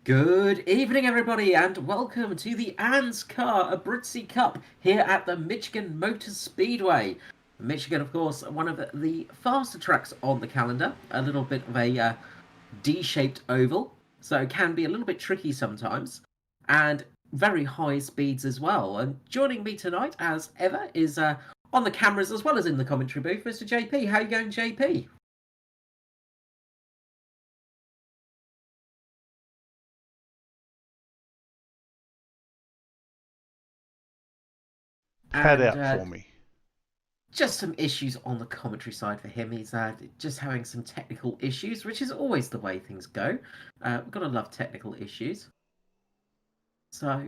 Good evening, everybody, and welcome to the ANZCAR Abruzzi Cup here at the Michigan Motor Speedway. Michigan, of course, one of the faster tracks on the calendar, a little bit of a D-shaped oval, so it can be a little bit tricky sometimes, and very high speeds as well. And joining me tonight, as ever, is on the cameras as well as in the commentary booth, Mr. JP. How you going, JP? Pad And out for me. just some issues on the commentary side for him. He's just having some technical issues, which is always the way things go. We've got to love technical issues. So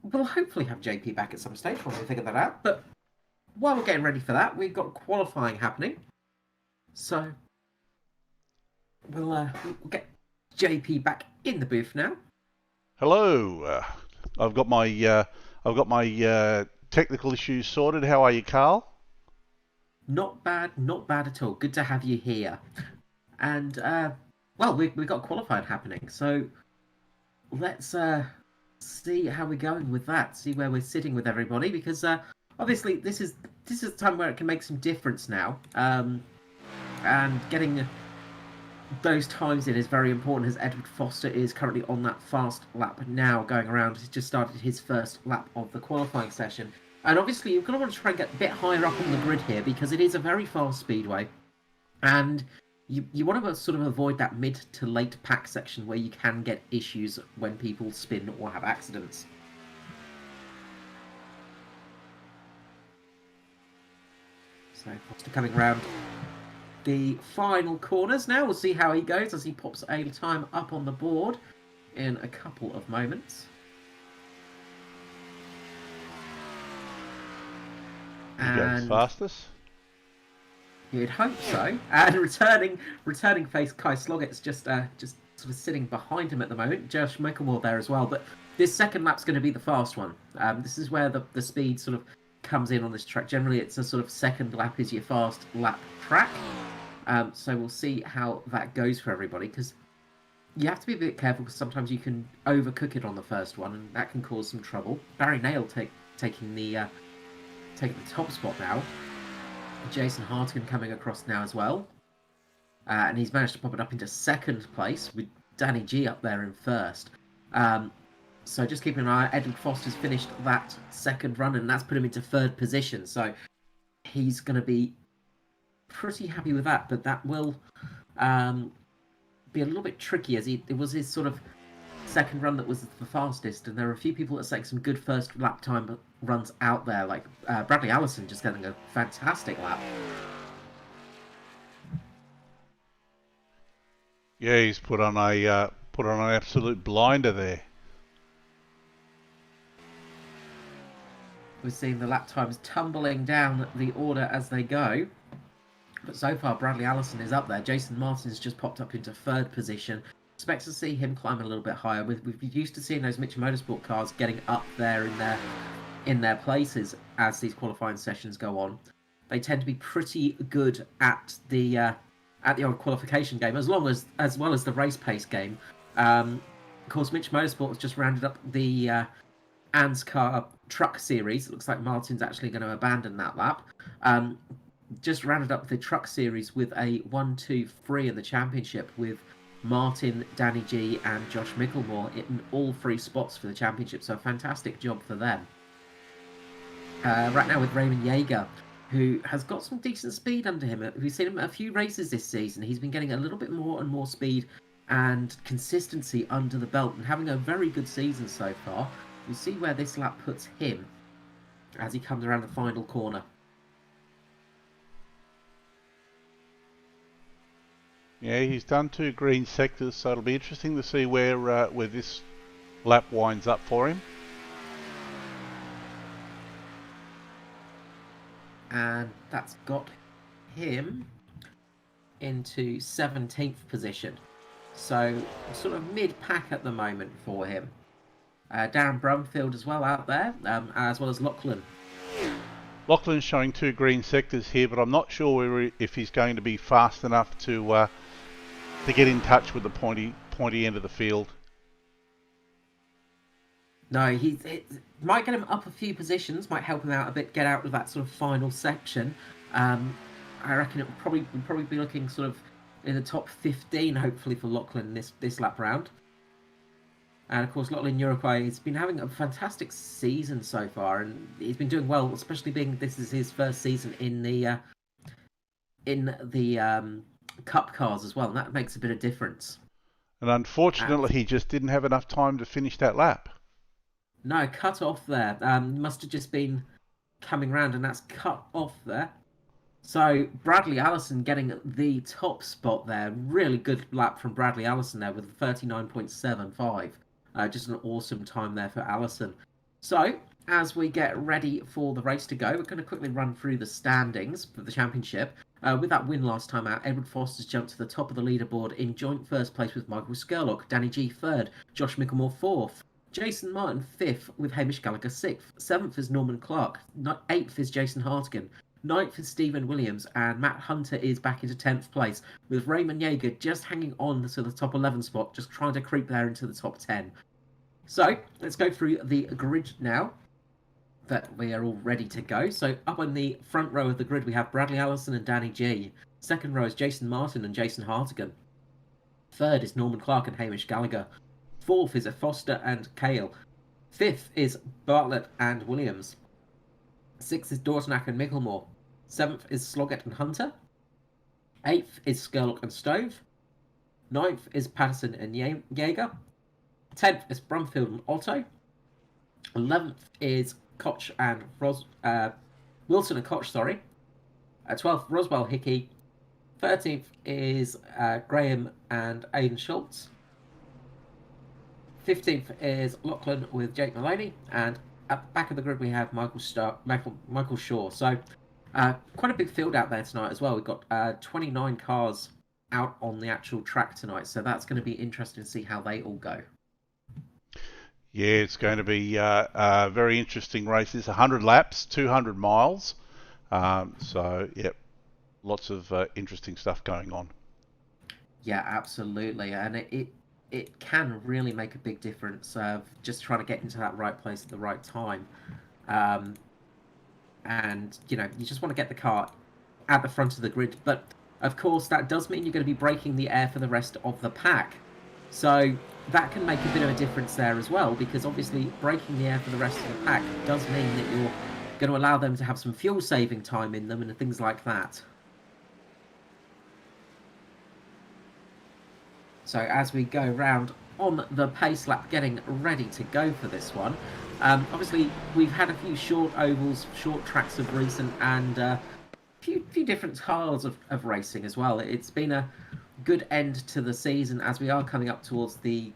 we'll hopefully have JP back at some stage when we figure that out. But while we're getting ready for that, we've got qualifying happening. So we'll get JP back in the booth now. Hello. I've got my technical issues sorted. How are you, Carl? Not bad at all. Good to have you here. And well, we've got qualifying happening. So let's see how we're going with that. See where we're sitting with everybody, because obviously this is a time where it can make some difference now. And getting those times in is very important, as Edward Foster is currently on that fast lap now, going around. He's just started his first lap of the qualifying session. And obviously you're going to want to try and get a bit higher up on the grid here, because it is a very fast speedway. And you want to sort of avoid that mid to late pack section where you can get issues when people spin or have accidents. So Foster coming around the final corners now. We'll see how he goes as he pops a time up on the board in a couple of moments. He goes fastest. You'd hope so. And returning face Kai Sloggett's just sort of sitting behind him at the moment. Josh Micklemore there as well. But this second lap's going to be the fast one. This is where the speed sort of comes in on this track. Generally, it's a sort of second lap is your fast lap track. So we'll see how that goes for everybody, because you have to be a bit careful, because sometimes you can overcook it on the first one, and that can cause some trouble. Barry Nail taking the top spot now. Jason Hartigan coming across now as well. And he's managed to pop it up into second place, with Danny G up there in first. So just keeping an eye. Edward Foster's finished that second run, and that's put him into third position. So he's going to be pretty happy with that. But that will be a little bit tricky, as it was his sort of second run that was the fastest, and there are a few people that are setting some good first lap time runs out there, like Bradley Allison just getting a fantastic lap. Yeah, he's put on an absolute blinder there. We're seeing the lap times tumbling down the order as they go. But so far, Bradley Allison is up there. Jason Martin's just popped up into third position. Expect to see him climb a little bit higher. We've used to seeing those Mitchell Motorsport cars getting up there in their places as these qualifying sessions go on. They tend to be pretty good at the old qualification game, as well as the race pace game. Of course, Mitchell Motorsport has just rounded up the ANZCAR Truck Series. It looks like Martin's actually going to abandon that lap. Just rounded up the Truck Series with a 1-2-3 in the championship, with Martin, Danny G and Josh Micklemore in all three spots for the championship. So a fantastic job for them. Right now with Raymond Yeager, who has got some decent speed under him. We've seen him at a few races this season. He's been getting a little bit more and more speed and consistency under the belt, and having a very good season so far. We'll see where this lap puts him as he comes around the final corner. Yeah, he's done 2 green sectors, so it'll be interesting to see where this lap winds up for him. And that's got him into 17th position. So sort of mid-pack at the moment for him. Darren Brumfield as well out there, as well as Lachlan. Lachlan's showing 2 green sectors here, but I'm not sure if he's going to be fast enough to get in touch with the pointy end of the field. No, it might get him up a few positions, might help him out a bit, get out of that sort of final section. Um, I reckon we'll probably be looking sort of in the top 15, hopefully, for Lachlan this lap round. And of course, Lachlan Uruguay has been having a fantastic season so far, and he's been doing well, especially being this is his first season in the Cup cars as well, and that makes a bit of difference. And unfortunately, he just didn't have enough time to finish that lap. No, cut off there. Must have just been coming round, and that's cut off there. So Bradley Allison getting the top spot there. Really good lap from Bradley Allison there with 39.75. Just an awesome time there for Allison. So as we get ready for the race to go, we're going to quickly run through the standings for the championship. With that win last time out, Edward Foster's jumped to the top of the leaderboard in joint first place with Michael Skurlock, Danny G third, Josh Mickelmore fourth, Jason Martin 5th with Hamish Gallagher 6th. 7th is Norman Clark. 8th is Jason Hartigan. 9th is Stephen Williams. And Matt Hunter is back into 10th place with Raymond Yeager just hanging on to the top 11 spot, just trying to creep there into the top 10. So let's go through the grid now that we are all ready to go. So up on the front row of the grid we have Bradley Allison and Danny G. Second row is Jason Martin and Jason Hartigan. Third is Norman Clark and Hamish Gallagher. Fourth is Foster and Cale. Fifth is Bartlett and Williams. Sixth is Dortnack and Mickelmore. Seventh is Sloggett and Hunter. Eighth is Skurlock and Stove. Ninth is Patterson and Jaeger. 10th is Brumfield and Otto. 11th is Koch and Wilson and Koch, sorry. 12th, Roswell Hickey. 13th is Graham and Aidan Schultz. 15th is Lachlan with Jake Maloney, and at the back of the grid we have Michael Shaw. So quite a big field out there tonight as well. We've got 29 cars out on the actual track tonight, so that's going to be interesting to see how they all go. Yeah, it's going to be a very interesting race. It's 100 laps, 200 miles. So, yep, lots of interesting stuff going on. Yeah, absolutely. And it can really make a big difference just trying to get into that right place at the right time. And, you just want to get the car at the front of the grid. But, of course, that does mean you're going to be breaking the air for the rest of the pack. So that can make a bit of a difference there as well, because obviously breaking the air for the rest of the pack does mean that you're going to allow them to have some fuel saving time in them and things like that. So as we go round on the pace lap, getting ready to go for this one, obviously we've had a few short ovals, short tracks of recent, and a few different styles of racing as well. It's been a good end to the season as we are coming up towards the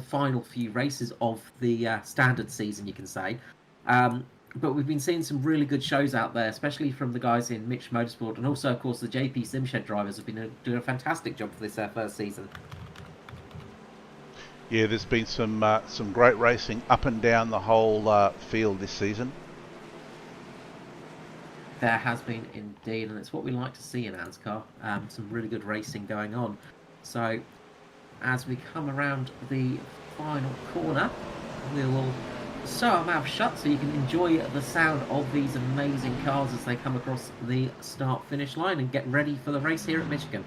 final few races of the standard season, you can say. But we've been seeing some really good shows out there, especially from the guys in Mitch Motorsport, and also, of course, the JP Simshed drivers have been doing a fantastic job for this first season. Yeah, there's been some great racing up and down the whole field this season. There has been indeed, and it's what we like to see in ANZCAR. Some really good racing going on. So, as we come around the final corner, we will sew our mouth shut so you can enjoy the sound of these amazing cars as they come across the start-finish line and get ready for the race here at Michigan.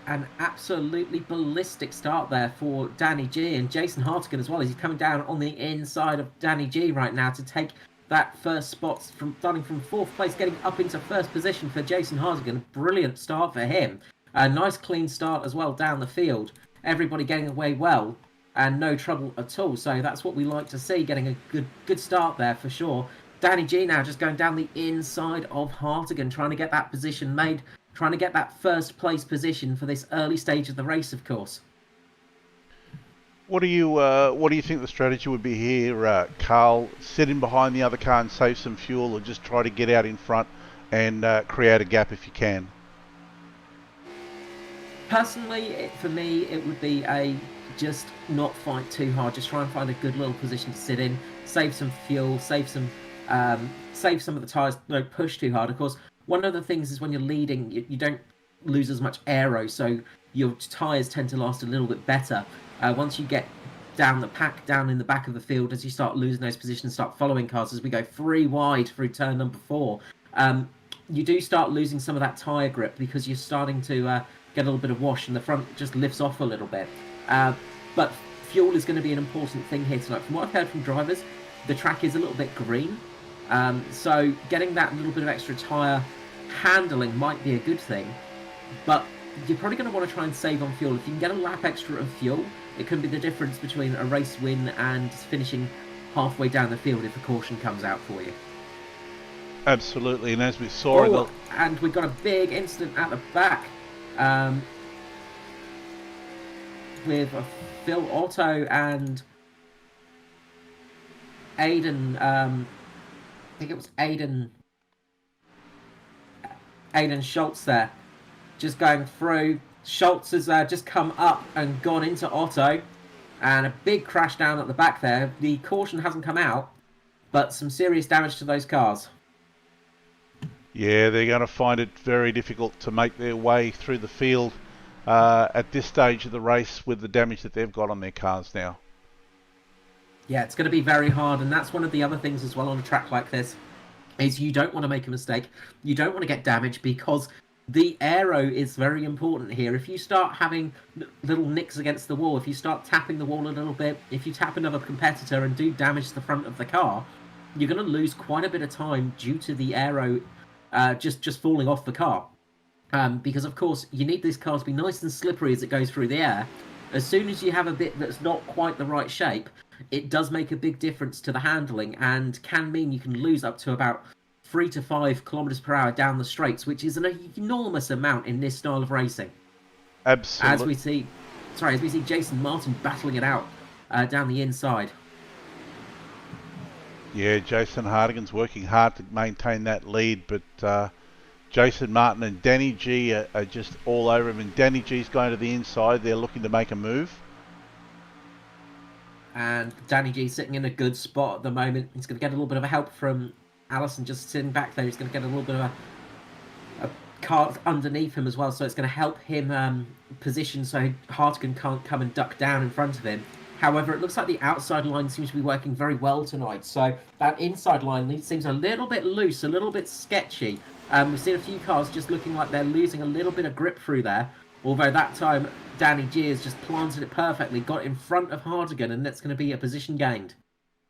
An absolutely ballistic start there for Danny G and Jason Hartigan as well, as he's coming down on the inside of Danny G right now to take that first spot from starting from 4th place, getting up into 1st position for Jason Hardigan. Brilliant start for him. A nice clean start as well down the field. Everybody getting away well and no trouble at all. So that's what we like to see, getting a good start there for sure. Danny G now just going down the inside of Hartigan, trying to get that position made, trying to get that 1st place position for this early stage of the race, of course. What do you think the strategy would be here, Carl? Sit in behind the other car and save some fuel, or just try to get out in front and create a gap if you can? Personally, for me, it would be just not fight too hard. Just try and find a good little position to sit in, save some fuel, save some of the tyres. Don't push too hard. Of course, one of the things is when you're leading, you don't lose as much aero, so your tyres tend to last a little bit better. Once you get down the pack, down in the back of the field, as you start losing those positions, start following cars, as we go 3 wide through turn number 4, you do start losing some of that tyre grip because you're starting to get a little bit of wash and the front just lifts off a little bit. But fuel is going to be an important thing here tonight. From what I've heard from drivers, the track is a little bit green. So getting that little bit of extra tyre handling might be a good thing. But you're probably going to want to try and save on fuel. If you can get a lap extra of fuel, it can be the difference between a race win and finishing halfway down the field if a caution comes out for you. Absolutely, and as we saw... And we've got a big incident at the back with Phil Otto and Aiden... I think it was Aiden Schultz there. Just going through. Schultz has just come up and gone into Otto, and a big crash down at the back there. The caution hasn't come out, but some serious damage to those cars. Yeah, they're going to find it very difficult to make their way through the field at this stage of the race with the damage that they've got on their cars now. Yeah, it's going to be very hard, and that's one of the other things as well on a track like this, is you don't want to make a mistake. You don't want to get damaged because the aero is very important here. If you start having little nicks against the wall, if you start tapping the wall a little bit, if you tap another competitor and do damage the front of the car, you're going to lose quite a bit of time due to the aero just falling off the car. Because, of course, you need these cars to be nice and slippery as it goes through the air. As soon as you have a bit that's not quite the right shape, it does make a big difference to the handling and can mean you can lose up to about 3 to 5 kilometers per hour down the straights, which is an enormous amount in this style of racing. Absolutely. As we see Jason Martin battling it out down the inside. Yeah, Jason Hardigan's working hard to maintain that lead, but Jason Martin and Danny G are just all over him, and Danny G's going to the inside. They're looking to make a move. And Danny G sitting in a good spot at the moment. He's going to get a little bit of a help from Allison just sitting back there. He's going to get a little bit of a car underneath him as well, so it's going to help him position so Hartigan can't come and duck down in front of him. However, it looks like the outside line seems to be working very well tonight, so that inside line seems a little bit loose, a little bit sketchy. We've seen a few cars just looking like they're losing a little bit of grip through there, although that time Danny G has just planted it perfectly, got in front of Hartigan, and that's going to be a position gained.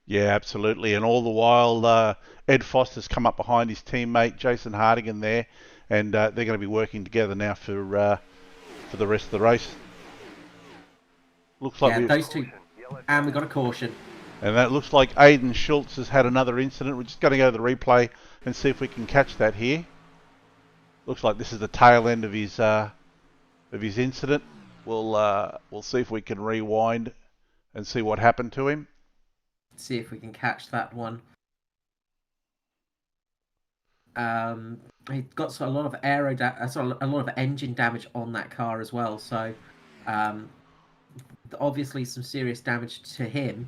Yeah, absolutely. And all the while, Ed Foster's come up behind his teammate, Jason Hardigan there, and they're going to be working together now for the rest of the race. Looks like those two. And we got a caution. And that looks like Aiden Schultz has had another incident. We're just going to go to the replay and see if we can catch that here. Looks like this is the tail end of his incident. We'll see if we can rewind and see what happened to him. See if we can catch that one. He got a lot of a lot of engine damage on that car as well. So, obviously some serious damage to him,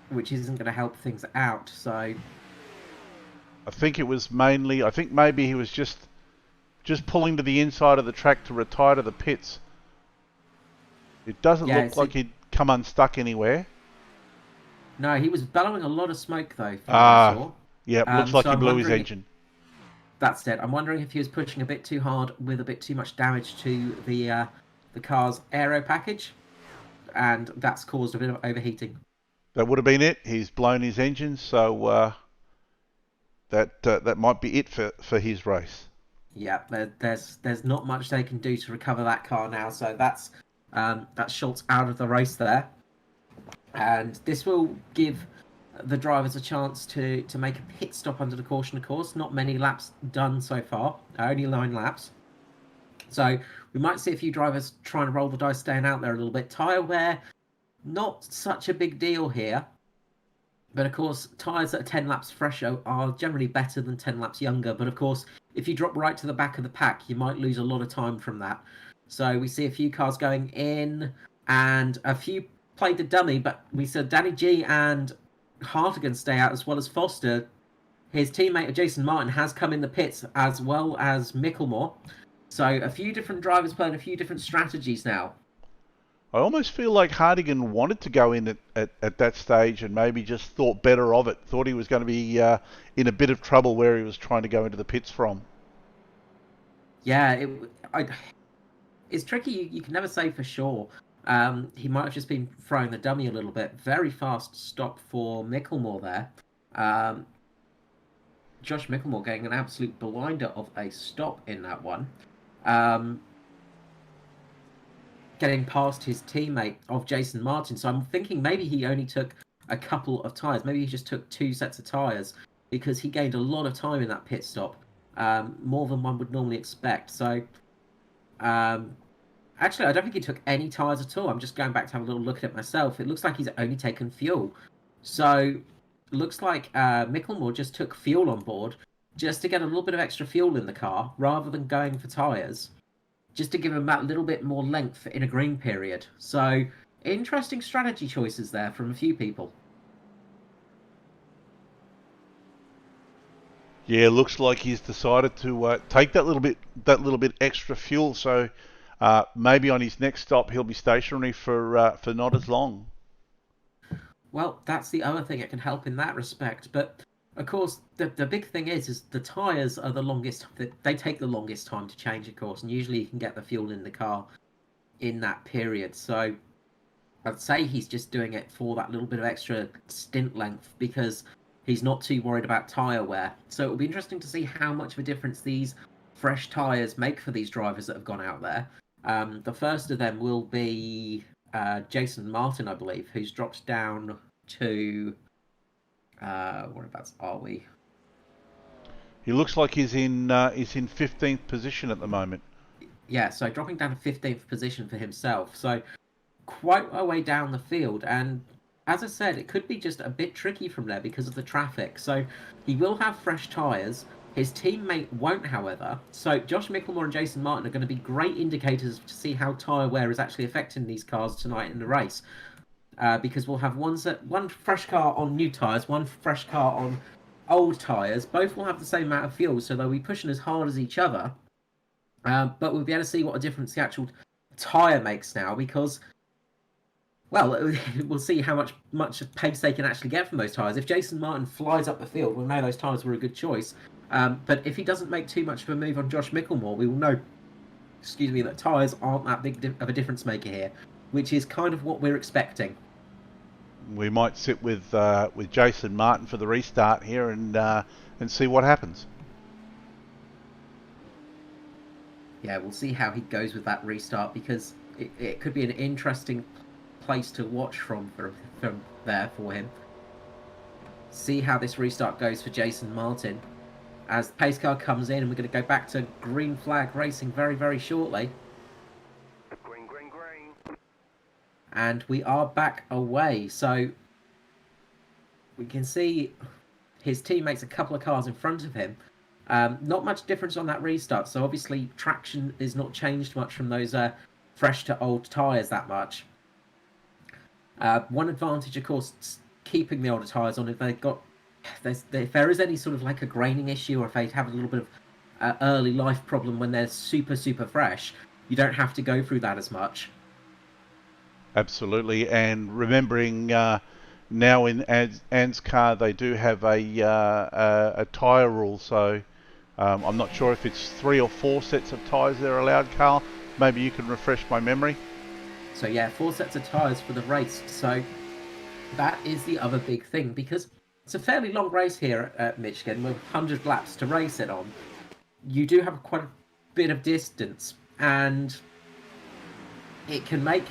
which isn't going to help things out. So, I think maybe he was just pulling to the inside of the track to retire to the pits. It doesn't look like he'd come unstuck anywhere. No, he was bellowing a lot of smoke though. Yeah, looks like he blew his engine. That's it. I'm wondering if he was pushing a bit too hard with a bit too much damage to the car's aero package, and that's caused a bit of overheating. That would have been it. He's blown his engine, so that might be it for his race. Yeah, there's not much they can do to recover that car now. So that's Schultz out of the race there, and this will give the drivers a chance to make a pit stop under the caution, of course. Not many laps done so far, only 9 laps. So we might see a few drivers trying to roll the dice, staying out there a little bit. Tyre wear, not such a big deal here. But of course, tyres that are 10 laps fresher are generally better than 10 laps younger. But of course, if you drop right to the back of the pack, you might lose a lot of time from that. So we see a few cars going in, and a few played the dummy, but we saw Danny G and Hartigan stay out, as well as Foster. His teammate Jason Martin has come in the pits, as well as Micklemore. So a few different drivers playing a few different strategies now. I almost feel like Hartigan wanted to go in at that stage and maybe just thought better of it. Thought he was going to be in a bit of trouble where he was trying to go into the pits from. Yeah, it's tricky. You can never say for sure. He might have just been throwing the dummy a little bit. Very fast stop for Micklemore there. Josh Micklemore getting an absolute blinder of a stop in that one. Getting past his teammate of Jason Martin. So I'm thinking maybe he only took a couple of tyres. Maybe he just took 2 sets of tyres, because he gained a lot of time in that pit stop. More than one would normally expect. So actually, I don't think he took any tyres at all. I'm just going back to have a little look at it myself. It looks like he's only taken fuel. So looks like Micklemore just took fuel on board just to get a little bit of extra fuel in the car, rather than going for tyres, just to give him that little bit more length in a green period. So interesting strategy choices there from a few people. Yeah, looks like he's decided to take that little bit extra fuel. So maybe on his next stop he'll be stationary for not as long. Well, that's the other thing. It can help in that respect. But of course, the big thing is the tyres are the longest. They take the longest time to change, of course, and usually you can get the fuel in the car in that period. So I'd say he's just doing it for that little bit of extra stint length, because he's not too worried about tyre wear. So it'll be interesting to see how much of a difference these fresh tyres make for these drivers that have gone out there. The first of them will be Jason Martin, I believe, who's dropped down to... whereabouts are we? He looks like he's in 15th position at the moment. Yeah, so dropping down to 15th position for himself. So quite a way down the field. And as I said, it could be just a bit tricky from there because of the traffic. So he will have fresh tyres. His teammate won't, however. So Josh Micklemore and Jason Martin are going to be great indicators to see how tyre wear is actually affecting these cars tonight in the race. Because we'll have one fresh car on new tyres, one fresh car on old tyres. Both will have the same amount of fuel, so they'll be pushing as hard as each other. But we'll be able to see what a difference the actual tyre makes now, because, well, we'll see how much pace they can actually get from those tyres. If Jason Martin flies up the field, we'll know those tyres were a good choice. But if he doesn't make too much of a move on Josh Micklemore, we will know, that tyres aren't that big of a difference maker here, which is kind of what we're expecting. We might sit with Jason Martin for the restart here and see what happens. Yeah, we'll see how he goes with that restart, because it could be an interesting place to watch from there for him. See how this restart goes for Jason Martin. As the pace car comes in, and we're going to go back to green flag racing very, very shortly. Green, green, green. And we are back away, so we can see his teammates a couple of cars in front of him. Not much difference on that restart, so obviously traction is not changed much from those fresh to old tyres that much. One advantage, of course, keeping the older tyres on, if there is any sort of like a graining issue, or if they have a little bit of early life problem when they're super, super fresh, you don't have to go through that as much. Absolutely, and remembering now in ANZCAR they do have a tyre rule, so I'm not sure if it's 3 or 4 sets of tyres they're allowed, Carl. Maybe you can refresh my memory. So yeah, 4 sets of tyres for the race. So That is the other big thing, because it's a fairly long race here at Michigan with 100 laps to race it on. You do have quite a bit of distance, and it can make,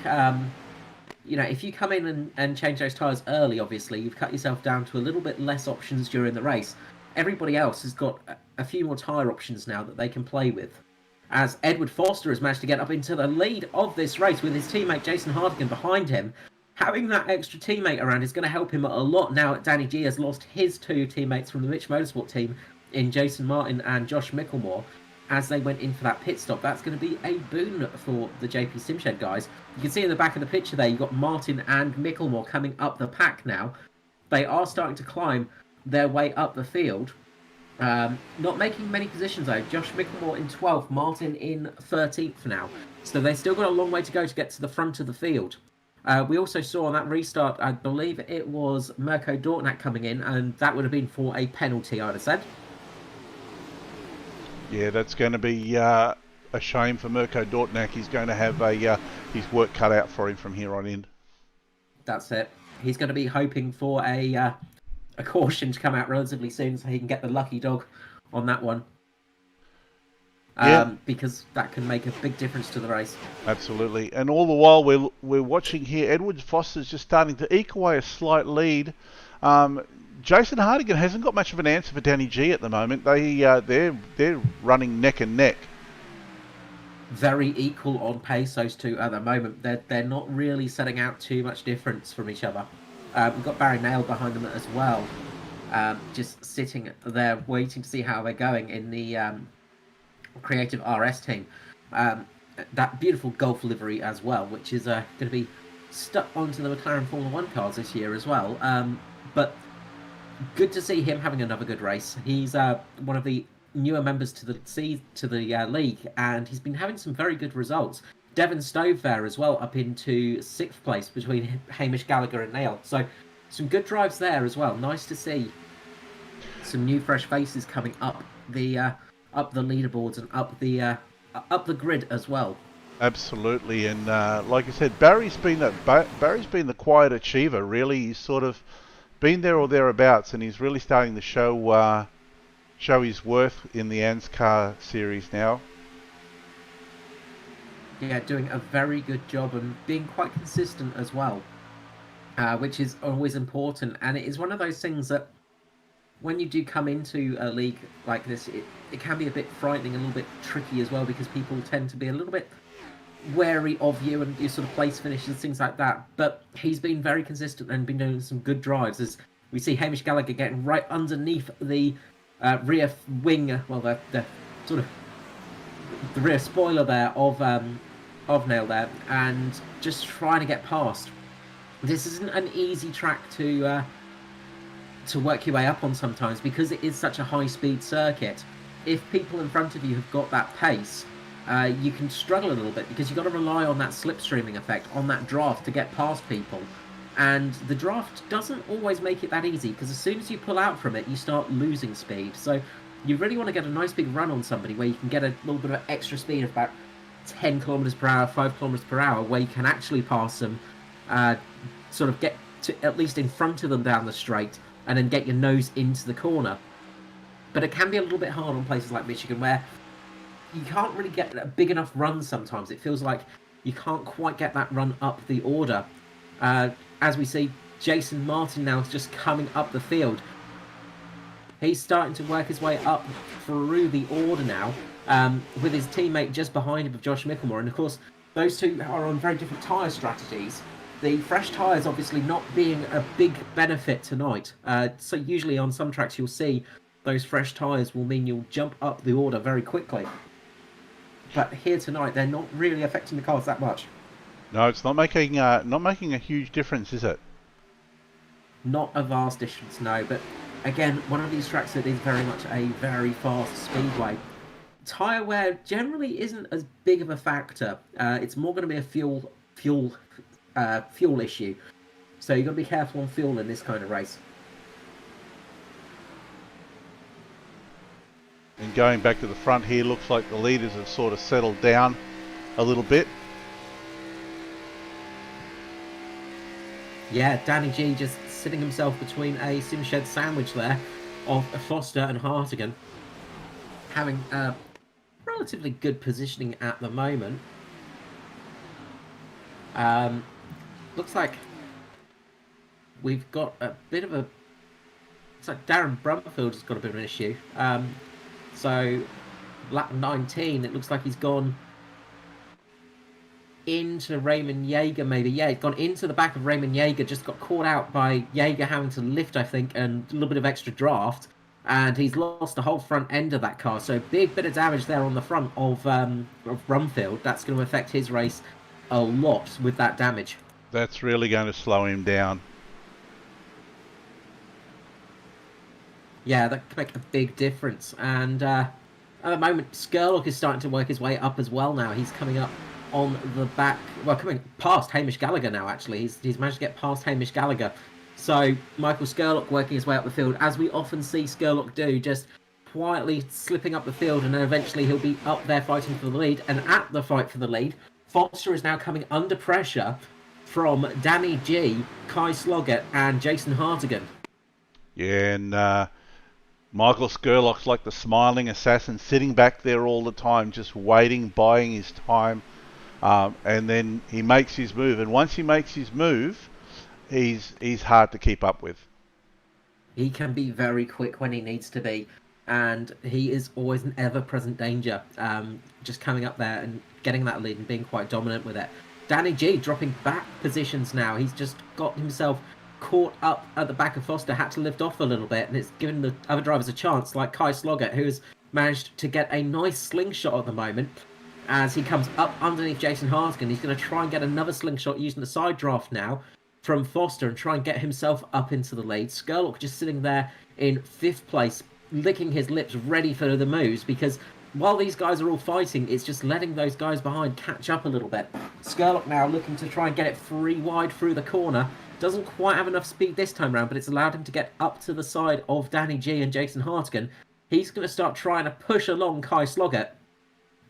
if you come in and change those tyres early, obviously, you've cut yourself down to a little bit less options during the race. Everybody else has got a few more tyre options now that they can play with. As Edward Foster has managed to get up into the lead of this race with his teammate Jason Hardigan behind him. Having that extra teammate around is going to help him a lot now that Danny G has lost his two teammates from the Mitch Motorsport team in Jason Martin and Josh Micklemore as they went in for that pit stop. That's going to be a boon for the JP Simshed guys. You can see in the back of the picture there, you've got Martin and Micklemore coming up the pack now. They are starting to climb their way up the field. Not making many positions though. Josh Micklemore in 12th, Martin in 13th now. So they've still got a long way to go to get to the front of the field. We also saw on that restart, I believe it was Mirko Dortnak coming in, and that would have been for a penalty, I would have said. Yeah, that's going to be a shame for Mirko Dortnak. He's going to have his work cut out for him from here on in. That's it. He's going to be hoping for a caution to come out relatively soon so he can get the lucky dog on that one. Because that can make a big difference to the race. Absolutely. And all the while we're watching here, Edward Foster's just starting to eke away a slight lead. Jason Hardigan hasn't got much of an answer for Danny G at the moment. They're running neck and neck. Very equal on pace, those two at the moment. They're not really setting out too much difference from each other. We've got Barry Nail behind them as well. Just sitting there waiting to see how they're going in the Creative RS team. That beautiful Golf livery as well, which is going to be stuck onto the McLaren Formula 1 cars this year as well. But good to see him having another good race. He's one of the newer members to the league, and he's been having some very good results. Devon Stove there as well, up into 6th place between Hamish Gallagher and Nail. So some good drives there as well. Nice to see some new fresh faces coming up the leaderboards and up the grid as well. Absolutely, and like I said, Barry's been the quiet achiever. Really, he's sort of been there or thereabouts, and he's really starting to show his worth in the ANZCAR series now. Yeah, doing a very good job and being quite consistent as well, which is always important. And it is one of those things that when you do come into a league like this, it can be a bit frightening, a little bit tricky as well, because people tend to be a little bit wary of you and your sort of place finishes, things like that. But he's been very consistent and been doing some good drives, as we see Hamish Gallagher getting right underneath the rear wing, well, the sort of the rear spoiler there of Nail there, and just trying to get past. This isn't an easy track to work your way up on sometimes, because it is such a high-speed circuit. If people in front of you have got that pace, you can struggle a little bit, because you've got to rely on that slipstreaming effect, on that draft to get past people. And the draft doesn't always make it that easy, because as soon as you pull out from it, you start losing speed. So you really want to get a nice big run on somebody where you can get a little bit of extra speed of about 10 kilometers per hour, 5 kilometers per hour, where you can actually pass them, sort of get to at least in front of them down the straight, and then get your nose into the corner. But it can be a little bit hard on places like Michigan, where you can't really get a big enough run sometimes. It feels like you can't quite get that run up the order. As we see, Jason Martin now is just coming up the field. He's starting to work his way up through the order now, with his teammate just behind him of Josh Micklemore. And of course, those two are on very different tyre strategies. The fresh tyres obviously not being a big benefit tonight. So usually on some tracks you'll see those fresh tyres will mean you'll jump up the order very quickly. But here tonight, they're not really affecting the cars that much. No, it's not making a huge difference, is it? Not a vast difference, no. But again, one of these tracks that is very much a very fast speedway. Tyre wear generally isn't as big of a factor. It's more going to be a fuel issue. So you've got to be careful on fuel in this kind of race. And going back to the front here, looks like the leaders have sort of settled down a little bit. Yeah, Danny G just sitting himself between a sim shed sandwich there of Foster and Hartigan, having relatively good positioning at the moment. Looks like we've got a bit of a... It's like Darren Brumfield has got a bit of an issue. So, lap 19, it looks like he's gone into Raymond Yeager, maybe. Yeah, he's gone into the back of Raymond Yeager, just got caught out by Yeager having to lift, I think, and a little bit of extra draft. And he's lost the whole front end of that car. So, big bit of damage there on the front of Brumfield. That's going to affect his race a lot with that damage. That's really going to slow him down. Yeah, that could make a big difference. And at the moment, Skurlock is starting to work his way up as well now. He's coming up on the back, well, coming past Hamish Gallagher now, actually. He's managed to get past Hamish Gallagher. So, Michael Skurlock working his way up the field, as we often see Skurlock do, just quietly slipping up the field, and then eventually he'll be up there fighting for the lead. And at the fight for the lead, Foster is now coming under pressure from Danny G, Kai Sloggett, and Jason Hartigan. Yeah, and Michael Skurlock's like the smiling assassin, sitting back there all the time, just waiting, buying his time. And then he makes his move. And once he makes his move, he's hard to keep up with. He can be very quick when he needs to be. And he is always an ever-present danger. Just coming up there and getting that lead and being quite dominant with it. Danny G dropping back positions now. He's just got himself caught up at the back of Foster, had to lift off a little bit, and it's given the other drivers a chance, like Kai Sloggett, who has managed to get a nice slingshot at the moment as he comes up underneath Jason Hartigan. He's going to try and get another slingshot using the side draft now from Foster and try and get himself up into the lead. Skurlock just sitting there in 5th place, licking his lips, ready for the moves, because while these guys are all fighting, it's just letting those guys behind catch up a little bit. Skurlock now looking to try and get it 3 wide through the corner. Doesn't quite have enough speed this time round, but it's allowed him to get up to the side of Danny G and Jason Hartigan. He's going to start trying to push along Kai Sloggett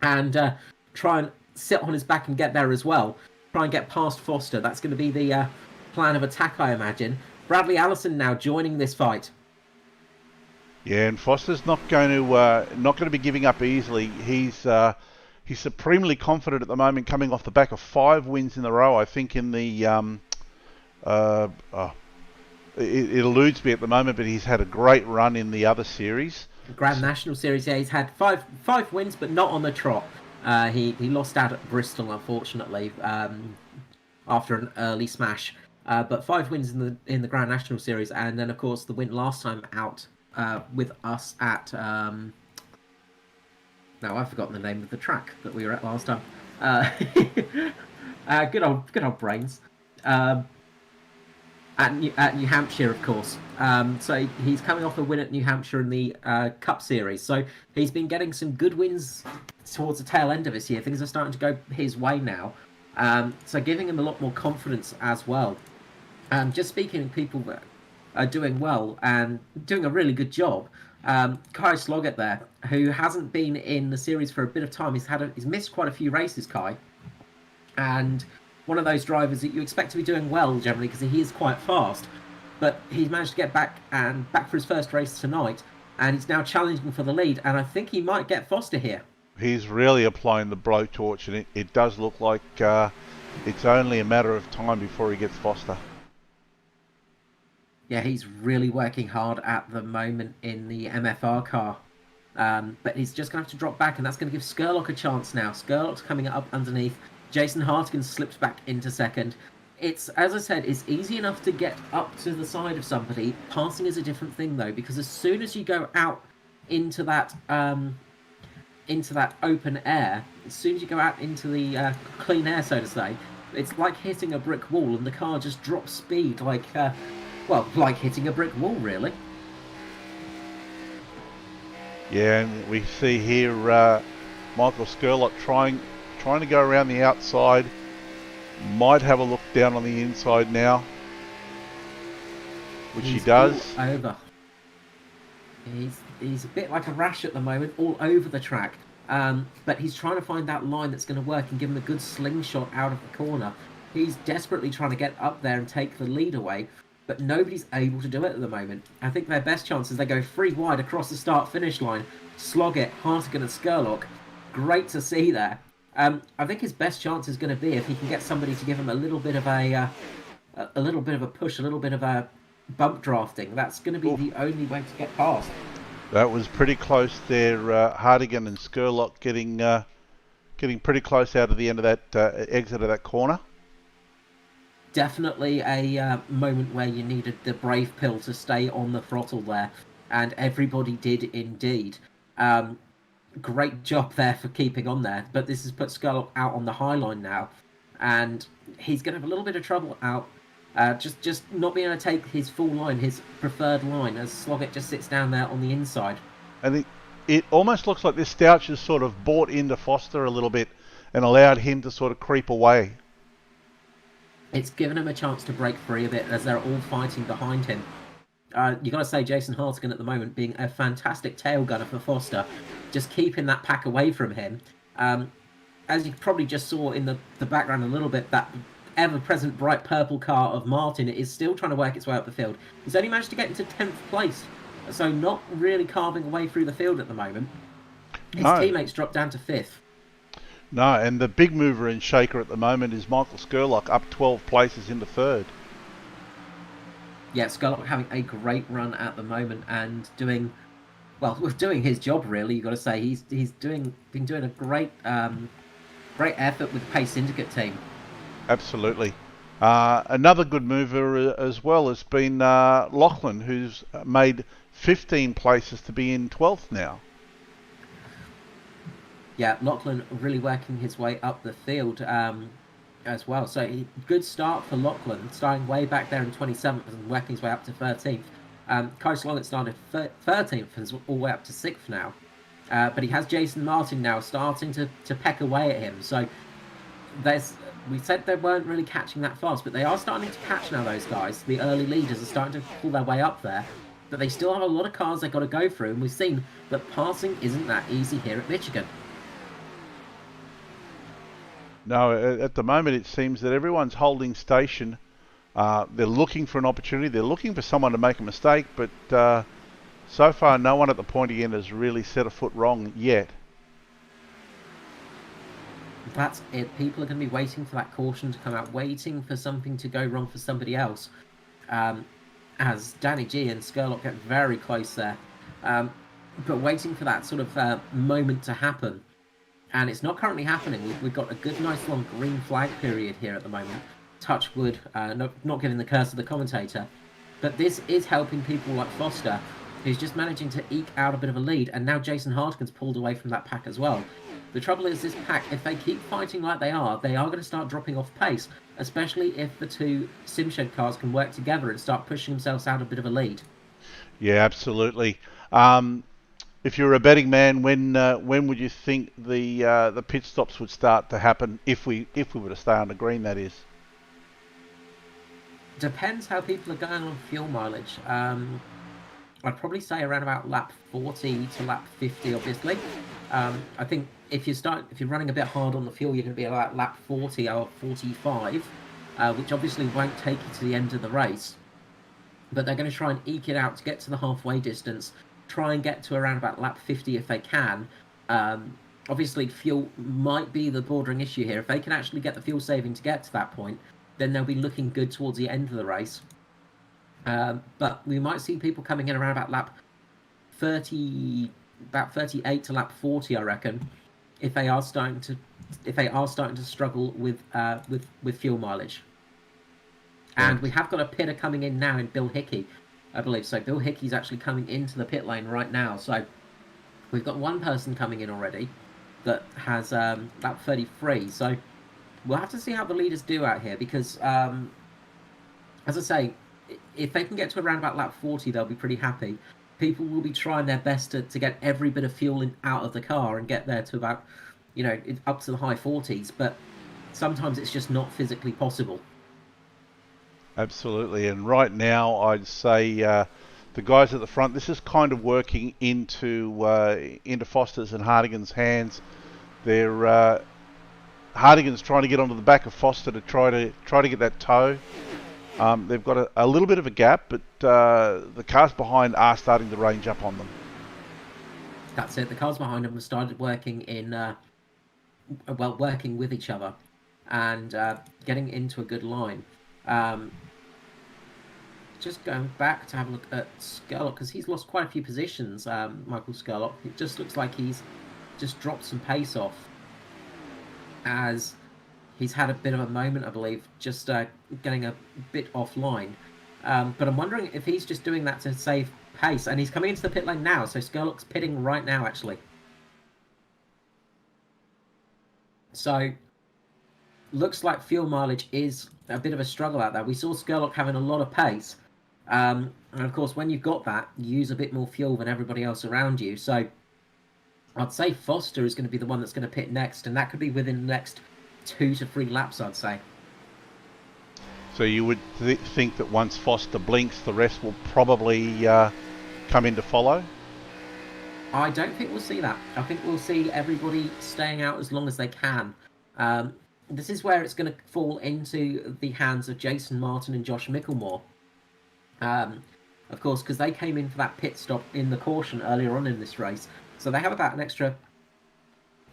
and try and sit on his back and get there as well. Try and get past Foster. That's going to be the plan of attack, I imagine. Bradley Allison now joining this fight. Yeah, and Foster's not going to be giving up easily. He's supremely confident at the moment, coming off the back of 5 wins in a row. I think in the it eludes me at the moment, but he's had a great run in the other series. Grand National Series, yeah, he's had five wins, but not on the trot. He lost out at Bristol, unfortunately, after an early smash. But 5 wins in the Grand National Series, and then of course the win last time out with us at now I've forgotten the name of the track that we were at last time. Good old brains. At New Hampshire, of course. So he's coming off a win at New Hampshire in the Cup Series. So he's been getting some good wins towards the tail end of this year. Things are starting to go his way now. So giving him a lot more confidence as well. Just speaking of people that are doing well and doing a really good job, Kai Sloggett there, who hasn't been in the series for a bit of time. He's missed quite a few races, Kai. And one of those drivers that you expect to be doing well generally because he is quite fast. But he's managed to get back for his first race tonight, and he's now challenging for the lead, and I think he might get Foster here. He's really applying the blowtorch, and it does look like it's only a matter of time before he gets Foster. Yeah, he's really working hard at the moment in the MFR car. But he's just going to have to drop back, and that's going to give Skurlock a chance now. Skurlock's coming up underneath. Jason Hartigan slips back into second. It's, as I said, it's easy enough to get up to the side of somebody. Passing is a different thing, though, because as soon as you go out into that open air, as soon as you go out into the clean air, so to say, it's like hitting a brick wall, and the car just drops speed like hitting a brick wall, really. Yeah, and we see here Michael Skurlock trying to go around the outside. Might have a look down on the inside now, which he does. All over. He's a bit like a rash at the moment, all over the track. But he's trying to find that line that's going to work and give him a good slingshot out of the corner. He's desperately trying to get up there and take the lead away, but nobody's able to do it at the moment. I think their best chance is they go 3 wide across the start-finish line, Sloggett, Hartigan and Skurlock. Great to see there. I think his best chance is going to be if he can get somebody to give him a little bit of a push, a little bit of a bump drafting. That's going to be the only way to get past. That was pretty close there. Hartigan and Skurlock getting pretty close out of the end of that exit of that corner. Definitely a moment where you needed the brave pill to stay on the throttle there, and everybody did indeed. Great job there for keeping on there, but this has put Skurlock out on the high line now, and he's going to have a little bit of trouble out. Just not being able to take his full line, his preferred line, as Sloggett just sits down there on the inside. I think it almost looks like this Stouch has sort of bought into Foster a little bit and allowed him to sort of creep away. It's given him a chance to break free a bit as they're all fighting behind him. You got to say, Jason Hartigan at the moment being a fantastic tail gunner for Foster, just keeping that pack away from him. As you probably just saw in the background a little bit, that ever-present bright purple car of Martin is still trying to work its way up the field. He's only managed to get into 10th place, so not really carving away through the field at the moment. His teammates dropped down to 5th. No, and the big mover and shaker at the moment is Michael Skurlock, up 12 places into 3rd. Yeah, Skurlock having a great run at the moment and doing his job really. You've got to say he's been doing a great effort with the Pace Syndicate team. Absolutely. Another good mover as well has been Lachlan, who's made 15 places to be in 12th now. Yeah, Lachlan really working his way up the field as well. So good start for Lachlan, starting way back there in 27th and working his way up to 13th. Kai Sloggett started 13th and is all the way up to 6th now. But he has Jason Martin now starting to peck away at him. So we said they weren't really catching that fast, but they are starting to catch now, those guys. The early leaders are starting to pull their way up there. But they still have a lot of cars they've got to go through, and we've seen that passing isn't that easy here at Michigan. No, at the moment it seems that everyone's holding station. They're looking for an opportunity. They're looking for someone to make a mistake, but so far no one at the pointy end has really set a foot wrong yet. That's it. People are going to be waiting for that caution to come out, waiting for something to go wrong for somebody else. As Danny G and Skurlock get very close there. But waiting for that sort of moment to happen. And it's not currently happening. We've got a good, nice long green flag period here at the moment. Touch wood, not giving the curse of the commentator. But this is helping people like Foster, who's just managing to eke out a bit of a lead. And now Jason Hartigan's pulled away from that pack as well. The trouble is this pack, if they keep fighting like they are going to start dropping off pace, especially if the two Simshed cars can work together and start pushing themselves out a bit of a lead. Yeah, absolutely. If you're a betting man, when would you think the pit stops would start to happen if we were to stay on the green, that is? Depends how people are going on fuel mileage. I'd probably say around about lap 40 to lap 50, obviously. I think if you're running a bit hard on the fuel, you're going to be about lap 40 or 45, which obviously won't take you to the end of the race. But they're going to try and eke it out to get to the halfway distance, try and get to around about lap 50 if they can. Obviously, fuel might be the bordering issue here. If they can actually get the fuel saving to get to that point, then they'll be looking good towards the end of the race. But we might see people coming in around about lap 30, about 38 to lap 40, I reckon, if they are starting to struggle with fuel mileage. And we have got a pitter coming in now in Bill Hickey, I believe. So Bill Hickey's actually coming into the pit lane right now. So we've got one person coming in already that has lap 33. So we'll have to see how the leaders do out here because, as I say, if they can get to around about lap 40, they'll be pretty happy. People will be trying their best to get every bit of fuel out of the car and get there to about, up to the high 40s. But sometimes it's just not physically possible. Absolutely, and right now I'd say the guys at the front, this is kind of working into Foster's and Hartigan's hands. They're Hardigan's trying to get onto the back of Foster to try to get that toe. They've got a little bit of a gap, but the cars behind are starting to range up on them. That's it. The cars behind them have started working working with each other and getting into a good line. Just going back to have a look at Skurlock, because he's lost quite a few positions, Michael Skurlock. It just looks like he's just dropped some pace off as he's had a bit of a moment, I believe, just getting a bit offline. But I'm wondering if he's just doing that to save pace, and he's coming into the pit lane now, so Skurlock's pitting right now, actually. So, looks like fuel mileage is a bit of a struggle out there. We saw Skurlock having a lot of pace, and of course, when you've got that, you use a bit more fuel than everybody else around you. So, I'd say Foster is going to be the one that's going to pit next, and that could be within the next 2 to 3 laps, I'd say. So you would think that once Foster blinks, the rest will probably come in to follow? I don't think we'll see that. I think we'll see everybody staying out as long as they can. This is where it's going to fall into the hands of Jason Martin and Josh Micklemore. Of course, because they came in for that pit stop in the caution earlier on in this race. So they have about an extra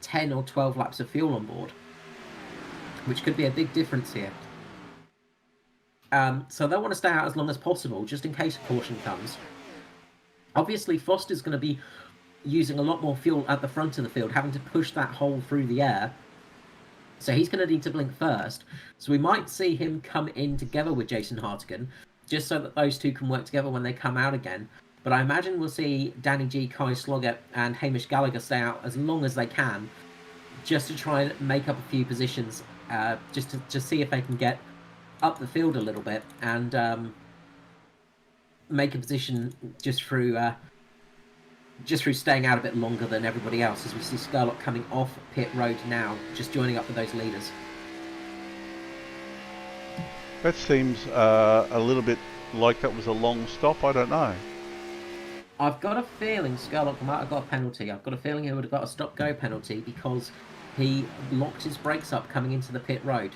10 or 12 laps of fuel on board, which could be a big difference here. So they'll want to stay out as long as possible, just in case a caution comes. Obviously, Foster's going to be using a lot more fuel at the front of the field, having to push that hole through the air. So he's going to need to blink first. So we might see him come in together with Jason Hartigan, just so that those two can work together when they come out again. But I imagine we'll see Danny G, Kai Sloggett, and Hamish Gallagher stay out as long as they can, just to try and make up a few positions, just to see if they can get up the field a little bit and make a position just through staying out a bit longer than everybody else, as we see Skurlock coming off pit road now, just joining up with those leaders. That seems a little bit like that was a long stop. I don't know. I've got a feeling Skurlock might have got a penalty. I've got a feeling he would have got a stop-go penalty because he locked his brakes up coming into the pit road.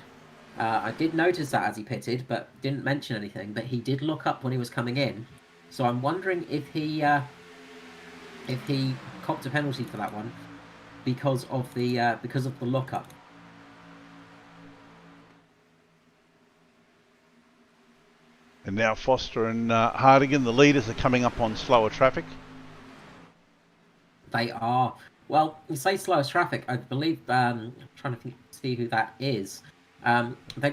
I did notice that as he pitted, but didn't mention anything. But he did lock up when he was coming in, so I'm wondering if he copped a penalty for that one because of the lockup. And now Foster and Hardigan, the leaders, are coming up on slower traffic. They are. Well, you say slower traffic. I believe. I'm trying to see who that is. They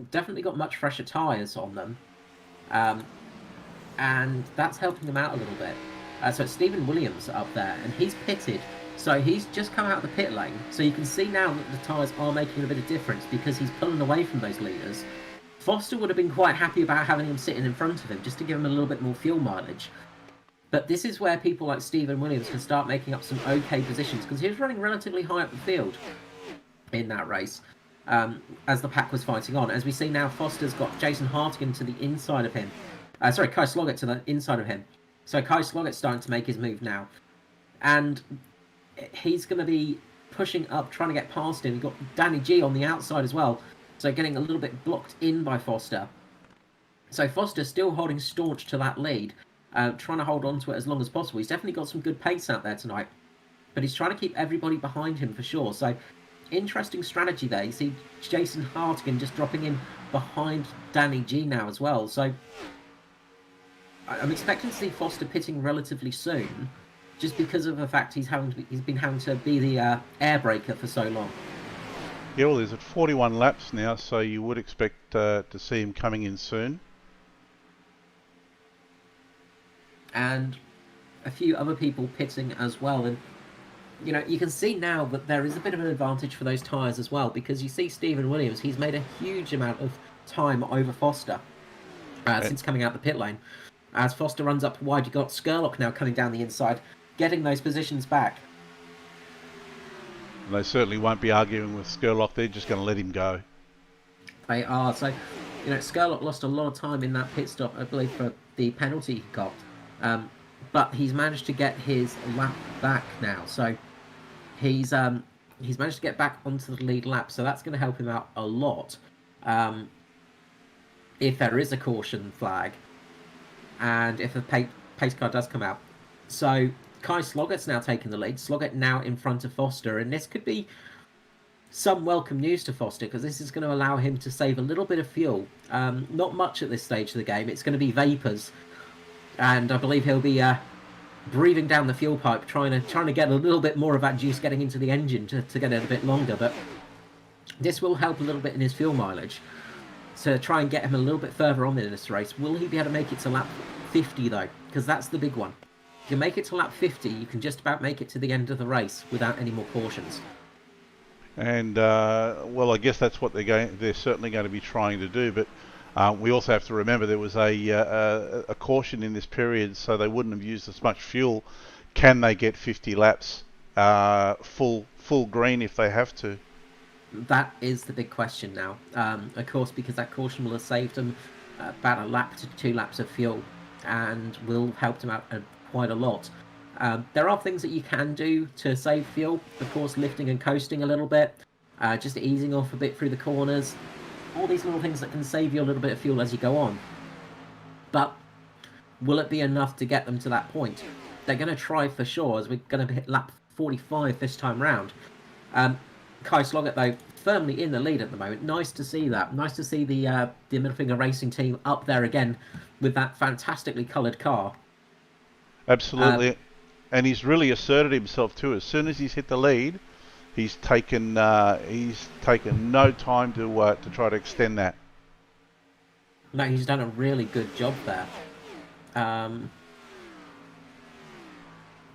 definitely got much fresher tyres on them, and that's helping them out a little bit. So it's Stephen Williams up there, and he's pitted. So he's just come out of the pit lane. So you can see now that the tyres are making a bit of difference because he's pulling away from those leaders. Foster would have been quite happy about having him sitting in front of him just to give him a little bit more fuel mileage. But this is where people like Stephen Williams can start making up some okay positions, because he was running relatively high up the field in that race as the pack was fighting on. As we see now, Foster's got Jason Hartigan to the inside of him. Kai Sloggett to the inside of him. So Kai Sloggett's starting to make his move now. And he's going to be pushing up, trying to get past him. You've got Danny G on the outside as well. So getting a little bit blocked in by Foster. So Foster still holding staunch to that lead, trying to hold on to it as long as possible. He's definitely got some good pace out there tonight, but he's trying to keep everybody behind him for sure. So interesting strategy there. You see Jason Hartigan just dropping in behind Danny G now as well. So I'm expecting to see Foster pitting relatively soon, just because of the fact he's been having to be the air breaker for so long. Yeah, well, he's at 41 laps now, so you would expect to see him coming in soon. And a few other people pitting as well. And, you know, you can see now that there is a bit of an advantage for those tyres as well, because you see Stephen Williams, he's made a huge amount of time over Foster since coming out the pit lane. As Foster runs up wide, you've got Skurlock now coming down the inside, getting those positions back. And they certainly won't be arguing with Skurlock. They're just going to let him go. They are. So, you know, Skurlock lost a lot of time in that pit stop, I believe, for the penalty he got. But he's managed to get his lap back now. So he's He's managed to get back onto the lead lap, so that's going to help him out a lot. If there is a caution flag, and if a pace car does come out. So Kai Sloggett's now taken the lead. Sloggett now in front of Foster, and this could be some welcome news to Foster, because this is going to allow him to save a little bit of fuel. Not much at this stage of the game. It's going to be vapours, and I believe he'll be breathing down the fuel pipe, trying to get a little bit more of that juice getting into the engine to get it a bit longer. But this will help a little bit in his fuel mileage to try and get him a little bit further on in this race. Will he be able to make it to lap 50 though? Because that's the big one. If you make it to lap 50, you can just about make it to the end of the race without any more cautions. And well, I guess that's what they're certainly going to be trying to do. But we also have to remember there was a caution in this period, so they wouldn't have used as much fuel. Can they get 50 laps full green if they have to? That is the big question now. Of course, because that caution will have saved them about a lap to 2 laps of fuel, and will help them out quite a lot. There are things that you can do to save fuel. Of course, lifting and coasting a little bit, just easing off a bit through the corners. All these little things that can save you a little bit of fuel as you go on. But will it be enough to get them to that point? They're going to try for sure, as we're going to hit lap 45 this time round. Kai Sloggett, though, firmly in the lead at the moment. Nice to see that. Nice to see the Middle Finger Racing team up there again with that fantastically coloured car. Absolutely. And he's really asserted himself too. As soon as he's hit the lead, he's taken no time to try to extend that. No, he's done a really good job there.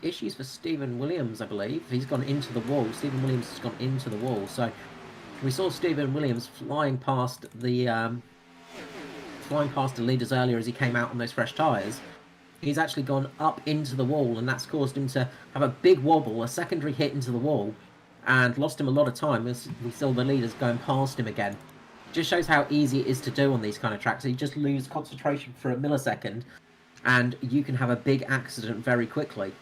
Issues for Stephen Williams, I believe. He's gone into the wall. Stephen Williams has gone into the wall. So we saw Stephen Williams flying past the leaders earlier as he came out on those fresh tyres. He's actually gone up into the wall, and that's caused him to have a big wobble, a secondary hit into the wall, and lost him a lot of time as we saw the leaders going past him again. Just shows how easy it is to do on these kind of tracks. You just lose concentration for a millisecond, and you can have a big accident very quickly.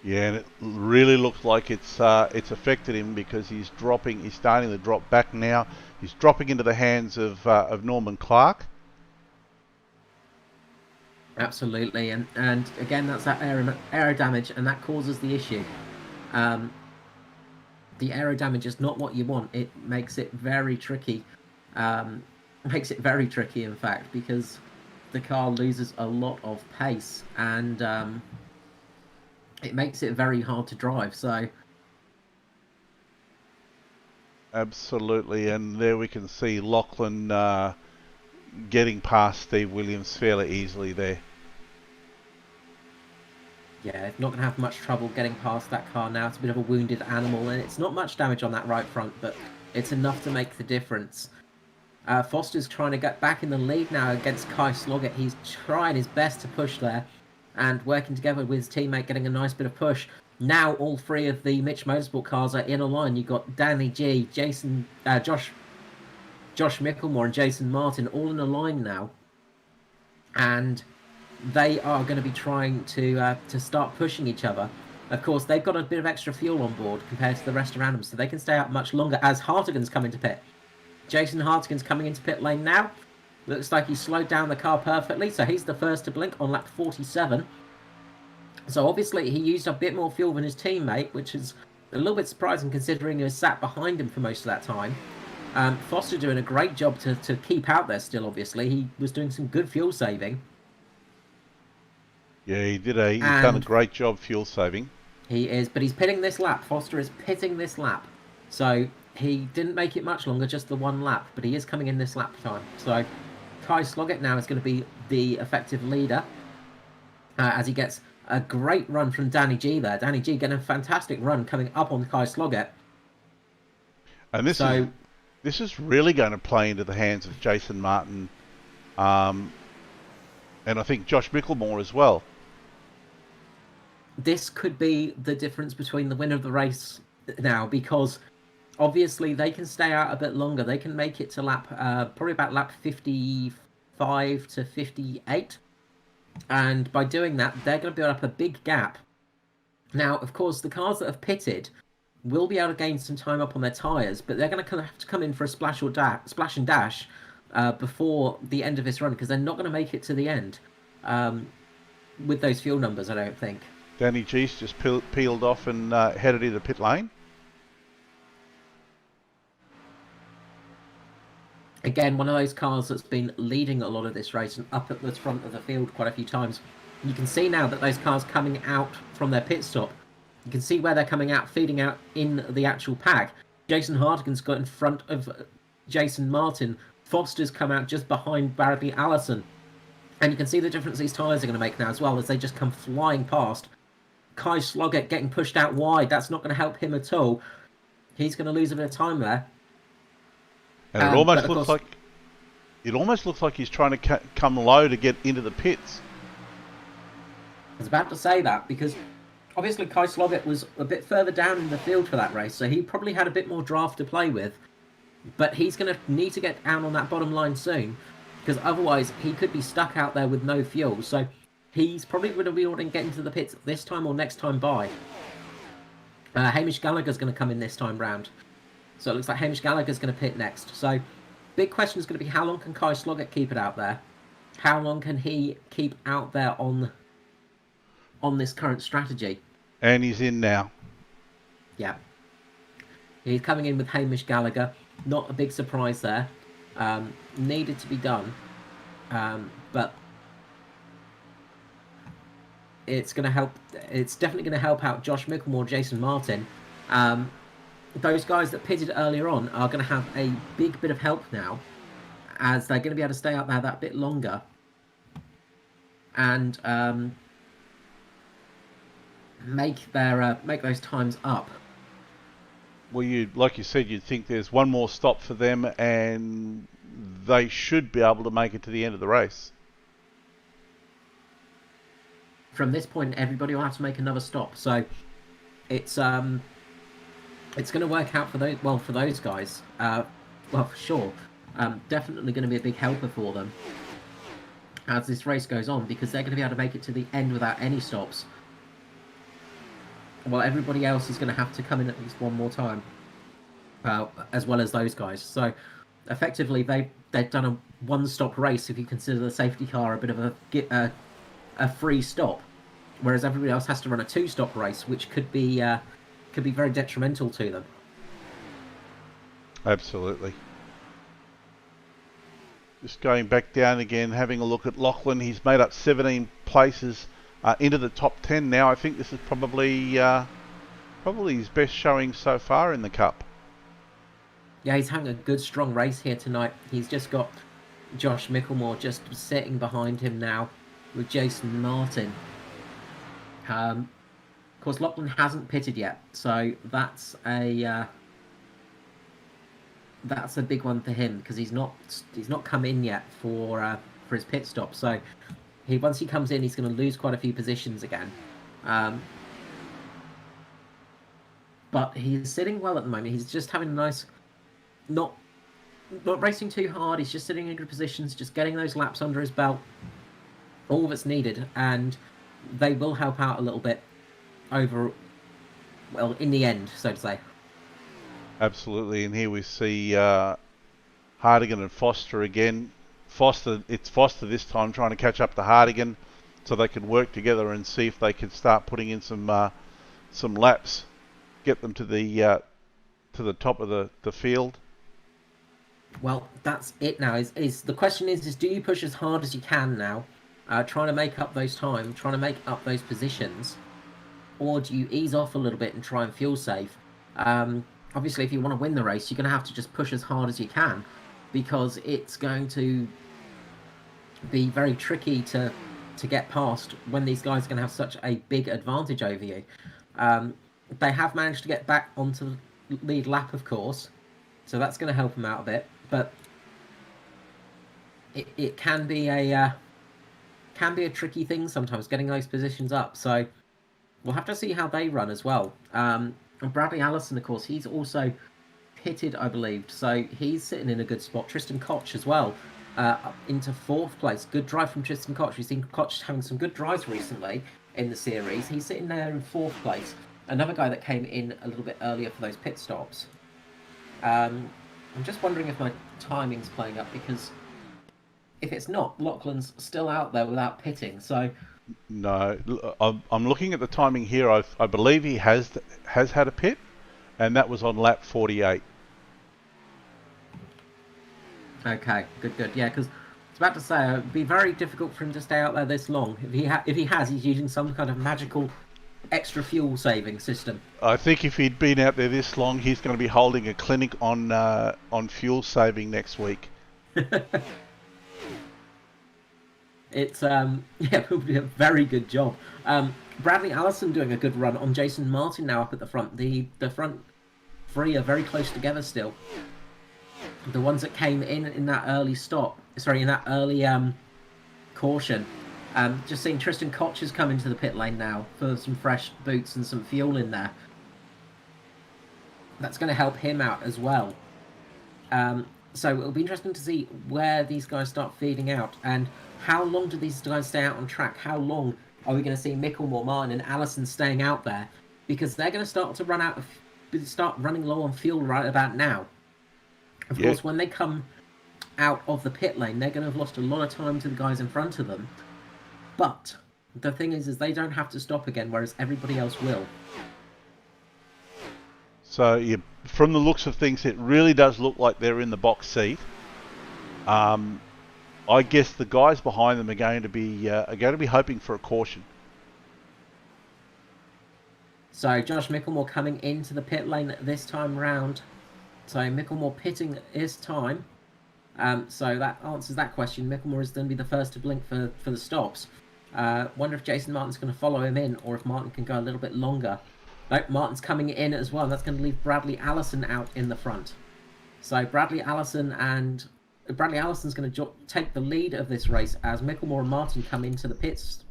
Yeah, and it really looks like it's affected him, because he's starting to drop back now. He's dropping into the hands of Norman Clark. Absolutely, and again, that's that aero damage, and that causes the issue. The aero damage is not what you want. It makes it very tricky. Makes it very tricky, in fact, because the car loses a lot of pace, and it makes it very hard to drive. So absolutely, and there we can see Lachlan getting past Steve Williams fairly easily there. Yeah, not going to have much trouble getting past that car now. It's a bit of a wounded animal, and it's not much damage on that right front, but it's enough to make the difference. Foster's trying to get back in the lead now against Kai Sloggett. He's trying his best to push there, and working together with his teammate, getting a nice bit of push. Now all 3 of the Mitch Motorsport cars are in a line. You've got Danny G, Josh Micklemore and Jason Martin all in a line now, and they are going to be trying to start pushing each other. Of course, they've got a bit of extra fuel on board compared to the rest around them, so they can stay out much longer as Hartigan's coming to pit. Jason Hartigan's coming into pit lane now. Looks like he slowed down the car perfectly, so he's the first to blink on lap 47. So obviously he used a bit more fuel than his teammate, which is a little bit surprising considering he was sat behind him for most of that time. Foster doing a great job to keep out there still, obviously. He was doing some good fuel saving. Yeah, he's done a great job fuel saving. He is, but he's pitting this lap. Foster is pitting this lap. So he didn't make it much longer, just the 1 lap, but he is coming in this lap time. So Kai Sloggett now is going to be the effective leader as he gets a great run from Danny G there. Danny G getting a fantastic run coming up on Kai Sloggett. And this is really going to play into the hands of Jason Martin, and I think Josh Micklemore as well. This could be the difference between the winner of the race now, because obviously they can stay out a bit longer. They can make it to probably about lap 55 to 58. And by doing that, they're going to build up a big gap. Now, of course, the cars that have pitted will be able to gain some time up on their tyres, but they're going to have to come in for a splash and dash before the end of this run, because they're not going to make it to the end with those fuel numbers, I don't think. Danny G's just peeled off and headed into pit lane. Again, one of those cars that's been leading a lot of this race and up at the front of the field quite a few times. You can see now that those cars coming out from their pit stop, you can see where they're coming out, feeding out in the actual pack. Jason Hardigan's got in front of Jason Martin. Foster's come out just behind Bradley Allison. And you can see the difference these tyres are going to make now as well, as they just come flying past. Kai Sloggett getting pushed out wide. That's not going to help him at all. He's going to lose a bit of time there. And it almost looks like he's trying to come low to get into the pits. I was about to say that, because obviously Kai Sloggett was a bit further down in the field for that race, so he probably had a bit more draft to play with. But he's going to need to get down on that bottom line soon, because otherwise he could be stuck out there with no fuel. So he's probably going to be wanting to get into the pits this time or next time by. Hamish Gallagher's going to come in this time round. So it looks like Hamish Gallagher's going to pit next. So big question is going to be, how long can Kai Sloggett keep it out there? How long can he keep out there on this current strategy? And he's in now. Yeah. He's coming in with Hamish Gallagher. Not a big surprise there. Needed to be done. But it's going to help. It's definitely going to help out Josh Micklemore, Jason Martin. Those guys that pitted earlier on are going to have a big bit of help now, as they're going to be able to stay out there that bit longer. And make those times up. Well, like you said, you'd think there's one more stop for them, and they should be able to make it to the end of the race. From this point, everybody will have to make another stop. So it's going to work out for those guys. For sure. Definitely going to be a big helper for them as this race goes on, because they're going to be able to make it to the end without any stops. Well, everybody else is going to have to come in at least one more time, as well as those guys. So, effectively, they've done a one-stop race if you consider the safety car a bit of a free stop, whereas everybody else has to run a two-stop race, which could be very detrimental to them. Absolutely. Just going back down again, having a look at Lachlan. He's made up 17 places into the top 10 now. I think this is probably his best showing so far in the Cup. Yeah, he's having a good, strong race here tonight. He's just got Josh Micklemore just sitting behind him now with Jason Martin. Of course, Lachlan hasn't pitted yet, so that's a big one for him, because he's not come in yet for his pit stop. So once he comes in, he's going to lose quite a few positions again. But he's sitting well at the moment. He's just having a nice, not racing too hard. He's just sitting in good positions, just getting those laps under his belt. All that's needed, and they will help out a little bit in the end, so to say. Absolutely, and here we see Hardigan and Foster again. It's Foster this time trying to catch up to Hardigan, so they can work together and see if they can start putting in some laps, get them to the top of the field. Well, that's it now. Is the question is do you push as hard as you can now, trying to make up those times, trying to make up those positions, or do you ease off a little bit and try and fuel save? Obviously, if you want to win the race, you're going to have to just push as hard as you can, because it's going to be very tricky to get past when these guys are going to have such a big advantage over you. They have managed to get back onto the lead lap, of course, so that's going to help them out a bit, but it can be a tricky thing sometimes, getting those positions up. So we'll have to see how they run as well. And Bradley Allison, of course, he's also pitted, I believe, so he's sitting in a good spot. Tristan Koch as well, up into 4th place. Good drive from Tristan Koch. We've seen Koch having some good drives recently in the series. He's sitting there in 4th place. another guy that came in a little bit earlier for those pit stops. I'm just wondering if my timing's playing up, because if it's not, Lachlan's still out there without pitting. So No, I'm looking at the timing here. I believe he has had a pit, and that was on lap 48. okay, good. Yeah, because I was about to say it'd be very difficult for him to stay out there this long. If he has, he's using some kind of magical extra fuel saving system. I think if he'd been out there this long, he's going to be holding a clinic on fuel saving next week. It's yeah, probably a very good job. Bradley Allison doing a good run on Jason Martin now up at the front. The front three are very close together still. The ones that came in that early stop, sorry, in that early caution. Just seeing Tristan Koch has come into the pit lane now for some fresh boots and some fuel in there. That's going to help him out as well. So it'll be interesting to see where these guys start feeding out, and how long do these guys stay out on track? How long are we going to see Mickelmore, Martin, and Allison staying out there? Because they're going to start running low on fuel right about now. Of course, when they come out of the pit lane, they're going to have lost a lot of time to the guys in front of them. But the thing is they don't have to stop again, whereas everybody else will. So, yeah, from the looks of things, it really does look like they're in the box seat. I guess the guys behind them are going to be hoping for a caution. So Josh Mickelmore coming into the pit lane this time round. So Mickelmore pitting his time. So that answers that question. Mickelmore is going to be the first to blink for the stops. Wonder if Jason Martin's going to follow him in, or if Martin can go a little bit longer. Nope, Martin's coming in as well. That's going to leave Bradley Allison out in the front. So Bradley Allison's going to take the lead of this race as Mickelmore and Martin come into the pits.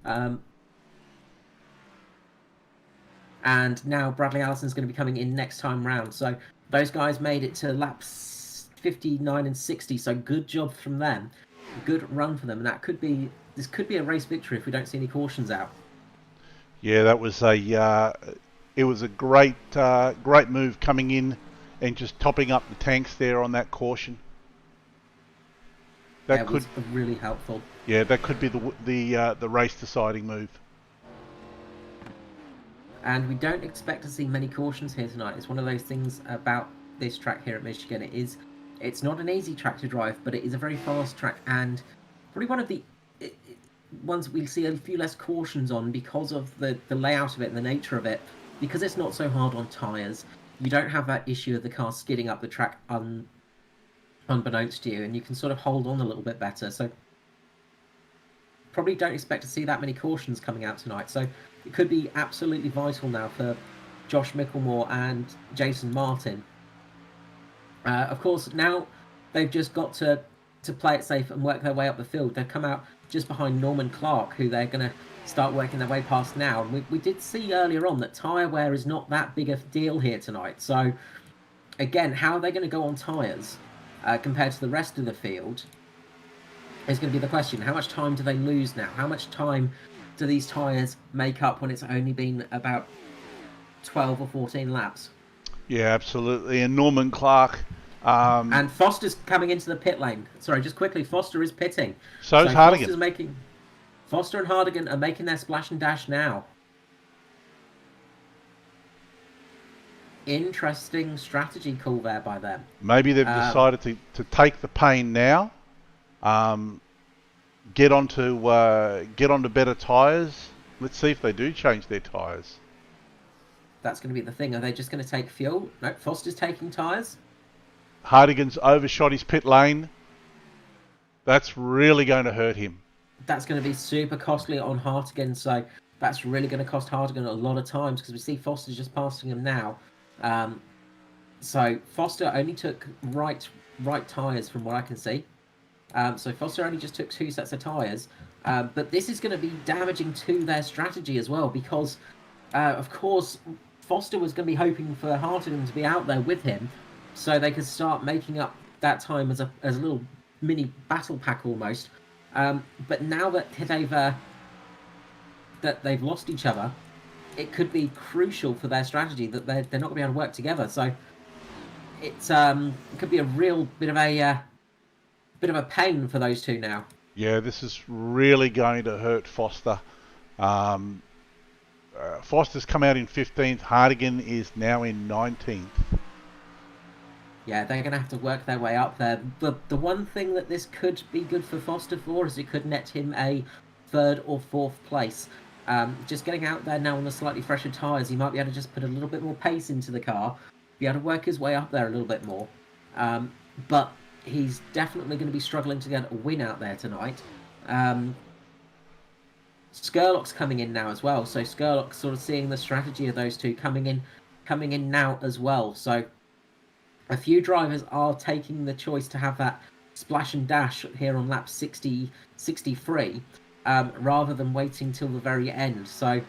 And now Bradley Allison's going to be coming in next time round. So those guys made it to laps 59 and 60. So good job from them. Good run for them. And this could be a race victory if we don't see any cautions out. Yeah, that was it was a great move coming in and just topping up the tanks there on that caution. That was really helpful. Yeah, that could be the race deciding move. And we don't expect to see many cautions here tonight. It's one of those things about this track here at Michigan. It's not an easy track to drive, but it is a very fast track, and probably one of the ones we'll see a few less cautions on because of the layout of it and the nature of it. Because it's not so hard on tyres, you don't have that issue of the car skidding up the track unbeknownst to you, and you can sort of hold on a little bit better. So probably don't expect to see that many cautions coming out tonight. So it could be absolutely vital now for Josh Mickelmore and Jason Martin. Of course, now they've just got to play it safe and work their way up the field. They've come out just behind Norman Clark, who they're going to start working their way past now. And we did see earlier on that tyre wear is not that big a deal here tonight. So again, how are they going to go on tyres compared to the rest of the field is going to be the question. How much time do they lose now? How much time do these tyres make up when it's only been about 12 or 14 laps? Yeah, absolutely. And Norman Clark... and Foster's coming into the pit lane. Sorry, just quickly, Foster is pitting. So is Hardigan. Foster and Hardigan are making their splash and dash now. Interesting strategy call there by them. Maybe they've decided to take the pain now, get onto better tyres. Let's see if they do change their tyres. That's going to be the thing. Are they just going to take fuel? No, Foster's taking tyres. Hardigan's overshot his pit lane. That's really going to hurt him. That's going to be super costly on Hartigan, so that's really going to cost Hartigan a lot of times, because we see Foster's just passing him now. So Foster only took right tyres from what I can see. So Foster only just took 2 sets of tyres. But this is going to be damaging to their strategy as well, because, of course, Foster was going to be hoping for Hartigan to be out there with him, so they could start making up that time as a little mini battle pack almost. But now that they've lost each other, it could be crucial for their strategy that they're not going to be able to work together. So it could be a real bit of a pain for those two now. Yeah, this is really going to hurt Foster. Foster's come out in 15th. Hardigan is now in 19th. Yeah, they're going to have to work their way up there. The one thing that this could be good for Foster for is it could net him a 3rd or 4th place. Just getting out there now on the slightly fresher tyres, he might be able to just put a little bit more pace into the car, be able to work his way up there a little bit more. But he's definitely going to be struggling to get a win out there tonight. Skurlock's coming in now as well, so Skurlock's sort of seeing the strategy of those two coming in now as well. So a few drivers are taking the choice to have that splash and dash here on lap 63, rather than waiting till the very end. So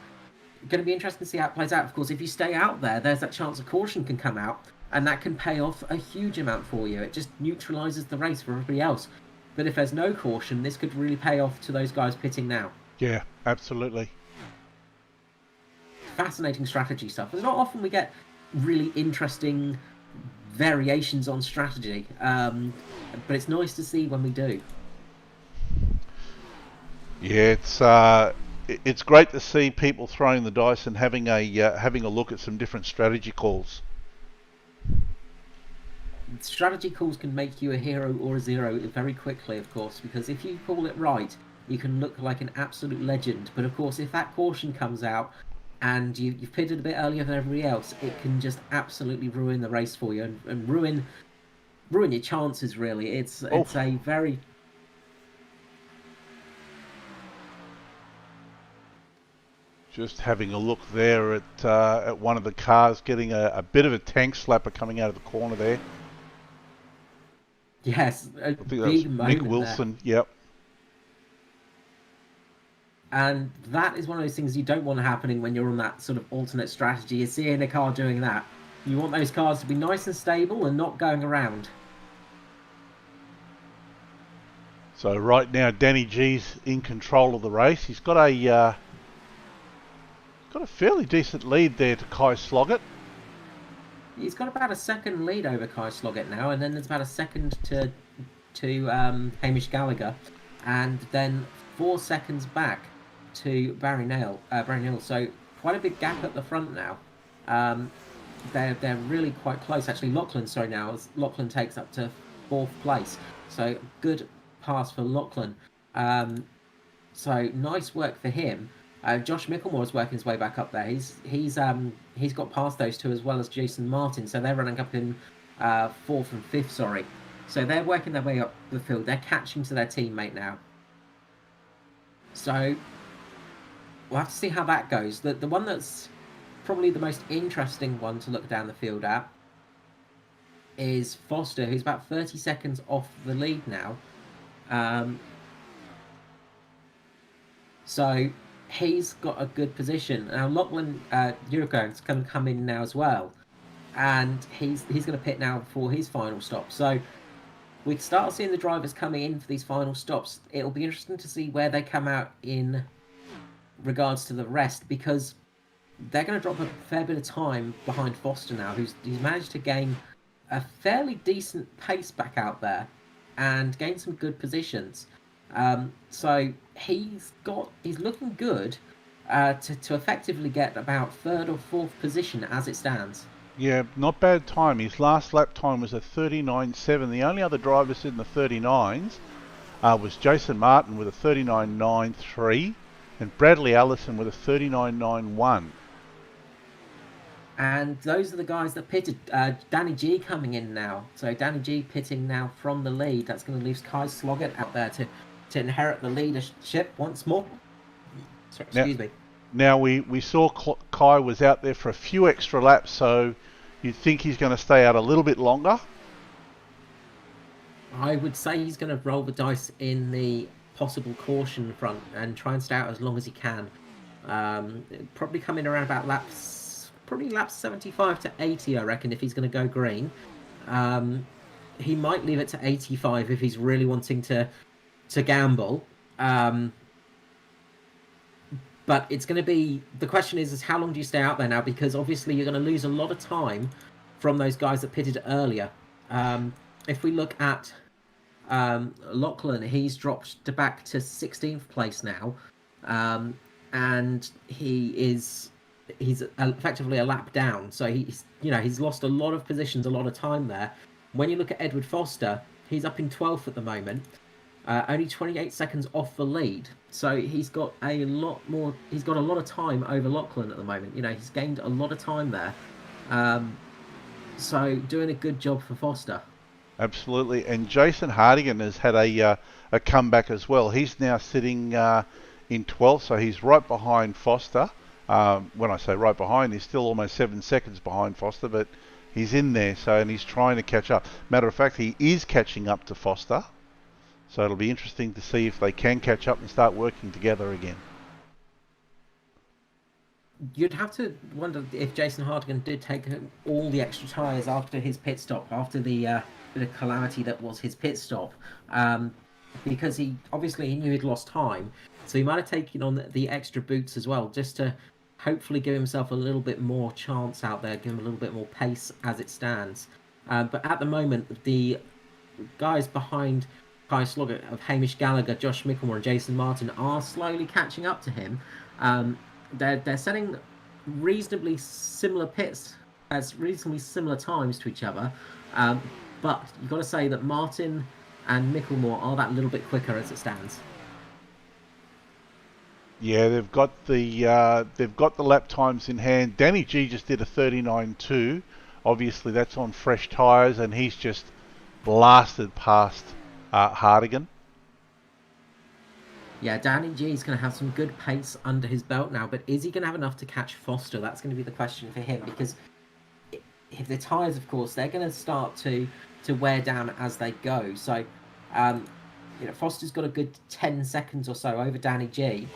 going to be interesting to see how it plays out. Of course, if you stay out there, there's that chance a caution can come out, and that can pay off a huge amount for you. It just neutralises the race for everybody else. But if there's no caution, this could really pay off to those guys pitting now. Yeah, absolutely. Fascinating strategy stuff. It's not often we get really interesting variations on strategy, but it's nice to see when we do. Yeah, it's great to see people throwing the dice and having a look at some different strategy calls. Strategy calls can make you a hero or a zero very quickly, of course, because if you call it right, you can look like an absolute legend. But of course, if that caution comes out and you've pitted a bit earlier than everybody else, it can just absolutely ruin the race for you and ruin your chances. Really, it's a very Just having a look there at one of the cars getting a bit of a tank slapper coming out of the corner there. yes, a I think that was big moment Mick Wilson. there. Yep. And that is one of those things you don't want happening when you're on that sort of alternate strategy. You're seeing a car doing that. You want those cars to be nice and stable and not going around. So right now, Danny G's in control of the race. He's got a fairly decent lead there to Kai Sloggett. He's got about a second lead over Kai Sloggett now, and then there's about a second to Hamish Gallagher, and then 4 seconds back to Barry Neal. So quite a big gap at the front now. They're really quite close. Actually, Lachlan takes up to 4th place. So good pass for Lachlan. So nice work for him. Josh Micklemore's working his way back up there. He's got past those two as well as Jason Martin. So they're running up in 4th and 5th. Sorry. So they're working their way up the field. They're catching to their teammate now. So we'll have to see how that goes. The one that's probably the most interesting one to look down the field at is Foster, who's about 30 seconds off the lead now. So he's got a good position. Now Lachlan Yurko is going to come in now as well, and he's going to pit now for his final stop. So we start seeing the drivers coming in for these final stops. It'll be interesting to see where they come out in regards to the rest, because they're going to drop a fair bit of time behind Foster now, who's managed to gain a fairly decent pace back out there and gain some good positions. So he's looking good to effectively get about 3rd or 4th position as it stands. Yeah, not bad time. His last lap time was a 39.7. The only other drivers in the 39s was Jason Martin with a 39.93 and Bradley Allison with a 39.91. And those are the guys that pitted. Danny G coming in now. So Danny G pitting now from the lead. That's going to leave Kai Sloggett out there to inherit the leadership once more. Sorry, excuse me. Now we saw Kai was out there for a few extra laps, so you'd think he's going to stay out a little bit longer. I would say he's going to roll the dice in the possible caution front and try and stay out as long as he can. Probably coming around about laps 75 to 80, I reckon, if he's going to go green. He might leave it to 85 if he's really wanting to gamble. But it's going to be, the question is how long do you stay out there now? Because obviously you're going to lose a lot of time from those guys that pitted earlier. If we look at Lachlan, he's dropped back to 16th place now, and he's effectively a lap down. So he's lost a lot of positions, a lot of time there. When you look at Edward Foster, he's up in 12th at the moment, only 28 seconds off the lead. So he's got a lot more. He's got a lot of time over Lachlan at the moment. He's gained a lot of time there. So doing a good job for Foster. Absolutely, and Jason Hardigan has had a comeback as well. He's now sitting in 12th, so he's right behind Foster. When I say right behind, he's still almost 7 seconds behind Foster, but he's in there, and he's trying to catch up. Matter of fact, he is catching up to Foster, so it'll be interesting to see if they can catch up and start working together again. You'd have to wonder if Jason Hardigan did take all the extra tyres after his pit stop, after the calamity that was his pit stop, because he knew he'd lost time, so he might have taken on the extra boots as well, just to hopefully give himself a little bit more chance out there, give him a little bit more pace as it stands. But at the moment, the guys behind Kai Sloggett of Hamish Gallagher, Josh Mickelmore and Jason Martin are slowly catching up to him. They're setting reasonably similar pits as reasonably similar times to each other, but you've got to say that Martin and Mickelmore are that little bit quicker as it stands. Yeah, they've got the lap times in hand. Danny G just did a 39.2. Obviously, that's on fresh tyres, and he's just blasted past Hardigan. Yeah, Danny G is going to have some good pace under his belt now, but is he going to have enough to catch Foster? That's going to be the question for him, because if the tyres, of course, they're going to start to wear down as they go. So, Foster's got a good 10 seconds or so over Danny G.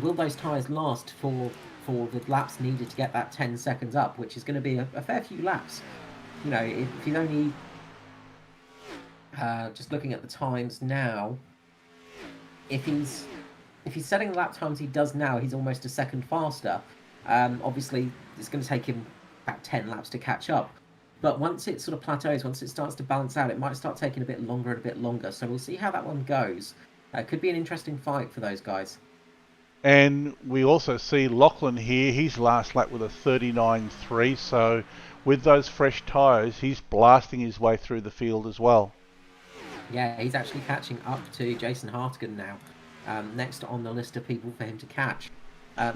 Will those tyres last for the laps needed to get that 10 seconds up, which is going to be a fair few laps? If he's only just looking at the times now, if he's setting the lap times he does now, he's almost a second faster. Obviously, it's going to take him about 10 laps to catch up. But once it sort of plateaus, once it starts to balance out, it might start taking a bit longer. So we'll see how that one goes. Could be an interesting fight for those guys. And we also see Lachlan here, his last lap with a 39.3. So with those fresh tyres, he's blasting his way through the field as well. Yeah, he's actually catching up to Jason Hartigan now, next on the list of people for him to catch.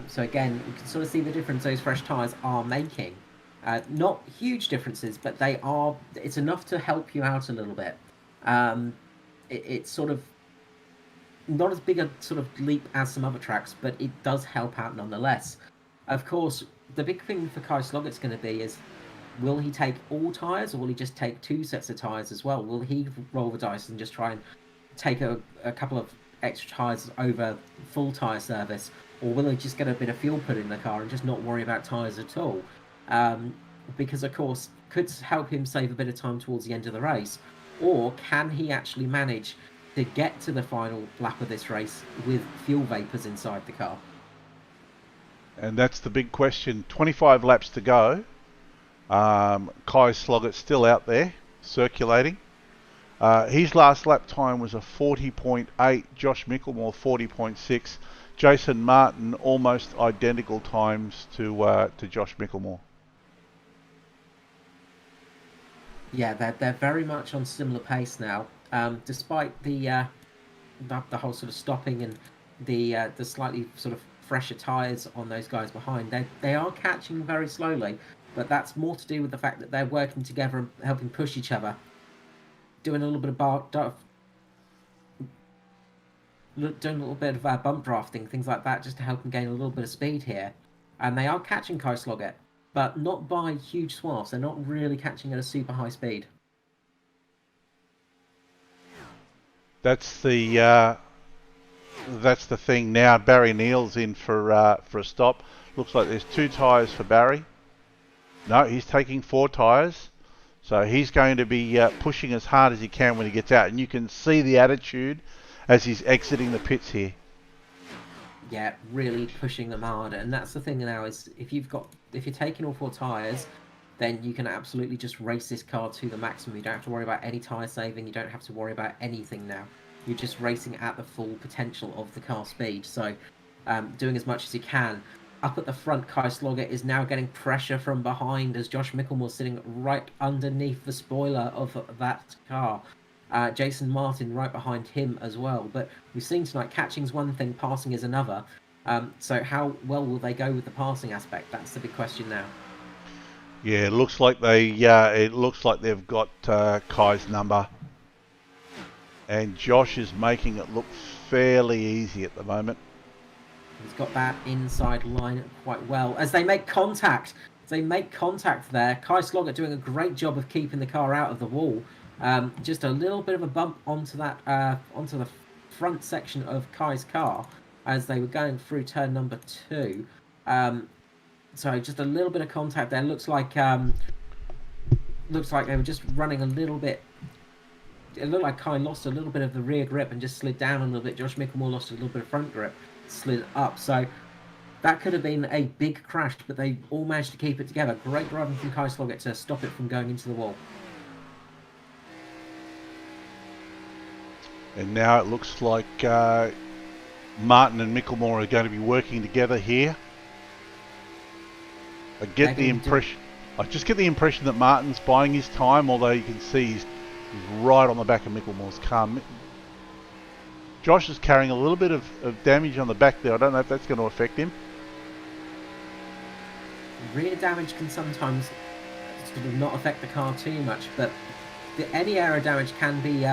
So again, you can sort of see the difference those fresh tyres are making. Not huge differences, but it's enough to help you out a little bit. It's sort of not as big a sort of leap as some other tracks, but it does help out nonetheless. Of course, the big thing for Kai Sloggett's going to be is, will he take all tyres, or will he just take 2 sets of tyres as well? Will he roll the dice and just try and take a couple of extra tyres over full tyre service? Or will he just get a bit of fuel put in the car and just not worry about tyres at all? Because, of course, could help him save a bit of time towards the end of the race. Or can he actually manage to get to the final lap of this race with fuel vapours inside the car? And that's the big question. 25 laps to go. Kai Sloggett's still out there, circulating. His last lap time was a 40.8. Josh Mickelmore, 40.6. Jason Martin, almost identical times to Josh Mickelmore. Yeah, they're very much on similar pace now, despite the whole sort of stopping and the slightly sort of fresher tyres on those guys behind. They are catching very slowly, but that's more to do with the fact that they're working together and helping push each other, doing a little bit of bump drafting, things like that, just to help them gain a little bit of speed here. And they are catching Kai Sloggett, but not by huge swaths. They're not really catching at a super high speed. That's the thing now. Barry Neal's in for a stop. Looks like there's 2 tyres for Barry. No, he's taking 4 tyres. So he's going to be pushing as hard as he can when he gets out. And you can see the attitude as he's exiting the pits here. Yeah, really pushing them harder. And that's the thing now is if you're taking all 4 tyres, then you can absolutely just race this car to the maximum. You don't have to worry about any tyre saving. You don't have to worry about anything now. You're just racing at the full potential of the car speed. So doing as much as you can. Up at the front, Kai Sloggett is now getting pressure from behind as Josh Micklemore's sitting right underneath the spoiler of that car. Jason Martin right behind him as well. But we've seen tonight, catching's one thing, passing is another. So how well will they go with the passing aspect? That's the big question now. Yeah, it looks like they've got Kai's number, and Josh is making it look fairly easy at the moment. He's got that inside line quite well as they make contact. They make contact there. Kai Sloggett doing a great job of keeping the car out of the wall. Just a little bit of a bump onto the front section of Kai's car as they were going through turn number 2. So just a little bit of contact there. Looks like they were just running a little bit. It looked like Kai lost a little bit of the rear grip and just slid down a little bit. Josh Micklemore lost a little bit of front grip, slid up. So that could have been a big crash, but they all managed to keep it together. Great driving from Kai Sloggett to stop it from going into the wall. And now it looks like Martin and Micklemore are going to be working together here. I just get the impression that Martin's buying his time, although you can see he's right on the back of Micklemore's car. Josh is carrying a little bit of damage on the back there. I don't know if that's going to affect him. Rear damage can sometimes sort of not affect the car too much, but any aero damage can be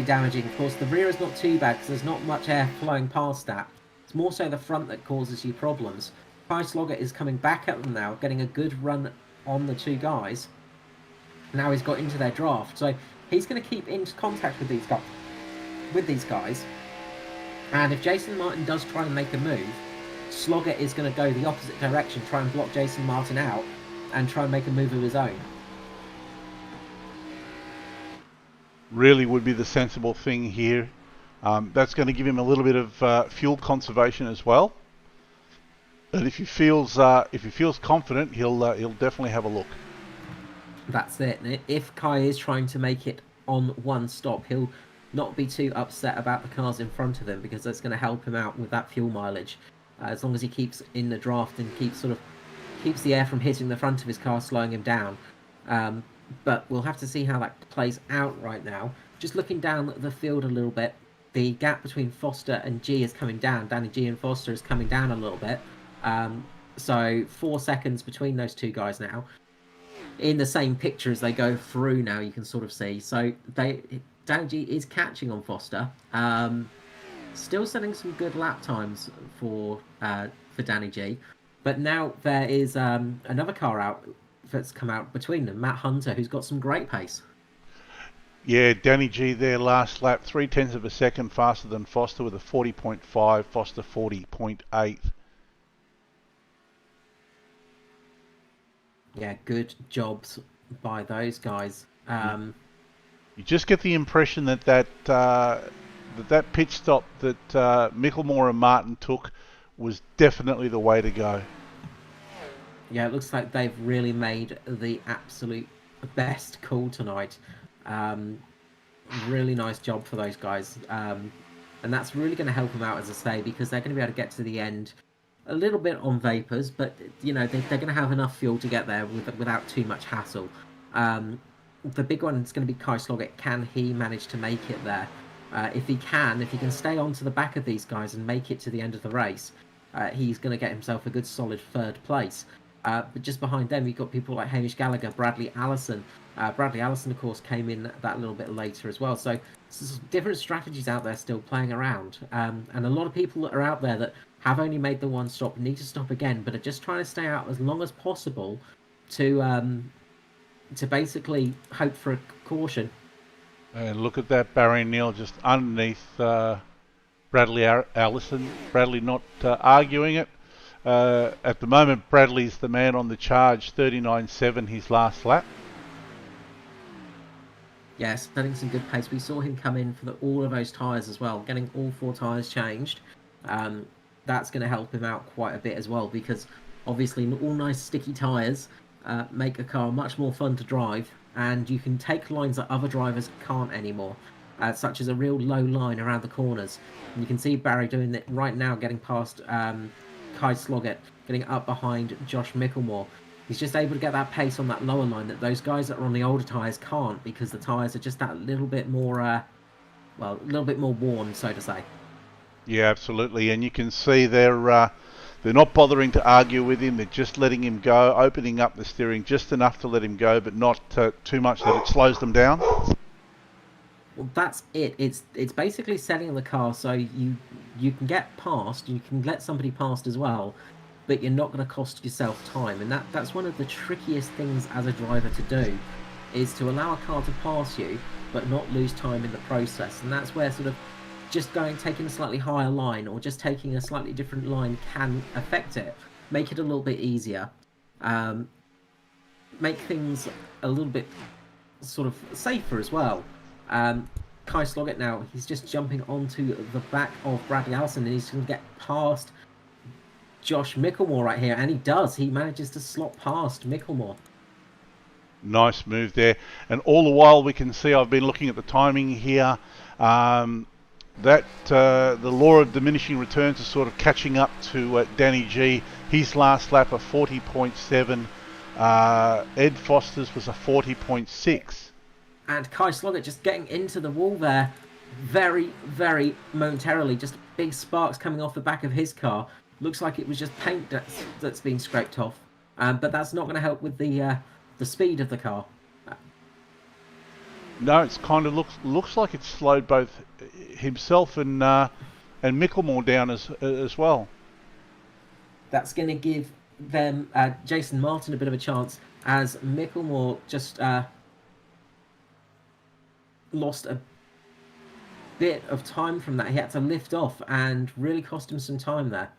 damaging. Of course, the rear is not too bad because there's not much air flowing past that. It's more so the front that causes you problems. Kai Sloggett is coming back at them now, getting a good run on the 2 guys. Now he's got into their draft, so he's going to keep in contact with these guys. And if Jason Martin does try and make a move, Sloggett is going to go the opposite direction, try and block Jason Martin out, and try and make a move of his own. Really would be the sensible thing here. That's going to give him a little bit of fuel conservation as well. But if he feels confident, he'll definitely have a look. That's it. If Kai is trying to make it on one stop, he'll not be too upset about the cars in front of him because that's going to help him out with that fuel mileage. As long as he keeps in the draft and keeps the air from hitting the front of his car, slowing him down. But we'll have to see how that plays out right now. Just looking down the field a little bit, the gap between Foster and G is coming down. Danny G and Foster is coming down a little bit. So 4 seconds between those 2 guys now. In the same picture as they go through now, you can sort of see. So Danny G is catching on Foster. Still setting some good lap times for Danny G. But now there is another car out that's come out between them, Matt Hunter, who's got some great pace. Yeah, Danny G there last lap, 0.3 of a second faster than Foster with a 40.5, Foster 40.8. Yeah, good jobs by those guys. You just get the impression that pit stop that Micklemore and Martin took was definitely the way to go. Yeah, it looks like they've really made the absolute best call tonight. Really nice job for those guys. And that's really going to help them out, as I say, because they're going to be able to get to the end a little bit on vapours, but you know they're going to have enough fuel to get there without too much hassle. The big one is going to be Kai Sloggett. Can he manage to make it there? If he can stay onto the back of these guys and make it to the end of the race, he's going to get himself a good solid 3rd place. But just behind them, you've got people like Hamish Gallagher, Bradley Allison. Bradley Allison, of course, came in that little bit later as well. So different strategies out there still playing around. And a lot of people that are out there that have only made the one stop need to stop again, but are just trying to stay out as long as possible to basically hope for a caution. And look at that, Barry Neal just underneath Bradley Allison. Bradley not arguing it. At the moment, Bradley's the man on the charge, 39.7 his last lap. Yes, setting some good pace. We saw him come in for all of those tyres as well, getting all 4 tyres changed. that's going to help him out quite a bit as well, because obviously all nice sticky tyres make a car much more fun to drive, and you can take lines that other drivers can't anymore, such as a real low line around the corners. And you can see Barry doing it right now, getting past Kai Sloggett, getting up behind Josh Micklemore. He's just able to get that pace on that lower line that those guys that are on the older tyres can't, because the tyres are just that little bit more, a little bit more worn, so to say. Yeah, absolutely. And you can see they're not bothering to argue with him. They're just letting him go, opening up the steering just enough to let him go, but not too much that it slows them down. Well, that's it. It's basically setting the car so you can get past, you can let somebody past as well, but you're not going to cost yourself time. And that's one of the trickiest things as a driver to do, is to allow a car to pass you, but not lose time in the process. And that's where sort of just taking a slightly higher line, or just taking a slightly different line, can affect it. Make it a little bit easier. Make things a little bit sort of safer as well. Kai Sloggett now, he's just jumping onto the back of Bradley Allison, and he's going to get past Josh Micklemore right here, and he does. He manages to slot past Micklemore. Nice move there. And all the while we can see, I've been looking at the timing here, that the law of diminishing returns is sort of catching up to Danny G. His last lap of 40.7. Ed Foster's was a 40.6. And Kai Sloggett just getting into the wall there very, very momentarily. Just big sparks coming off the back of his car. Looks like it was just paint that's been scraped off. But that's not going to help with the speed of the car. No, it's kind of looks like it's slowed both himself and Micklemore down as well. That's going to give them Jason Martin a bit of a chance, as Micklemore just lost a bit of time from that. He had to lift off and really cost him some time there.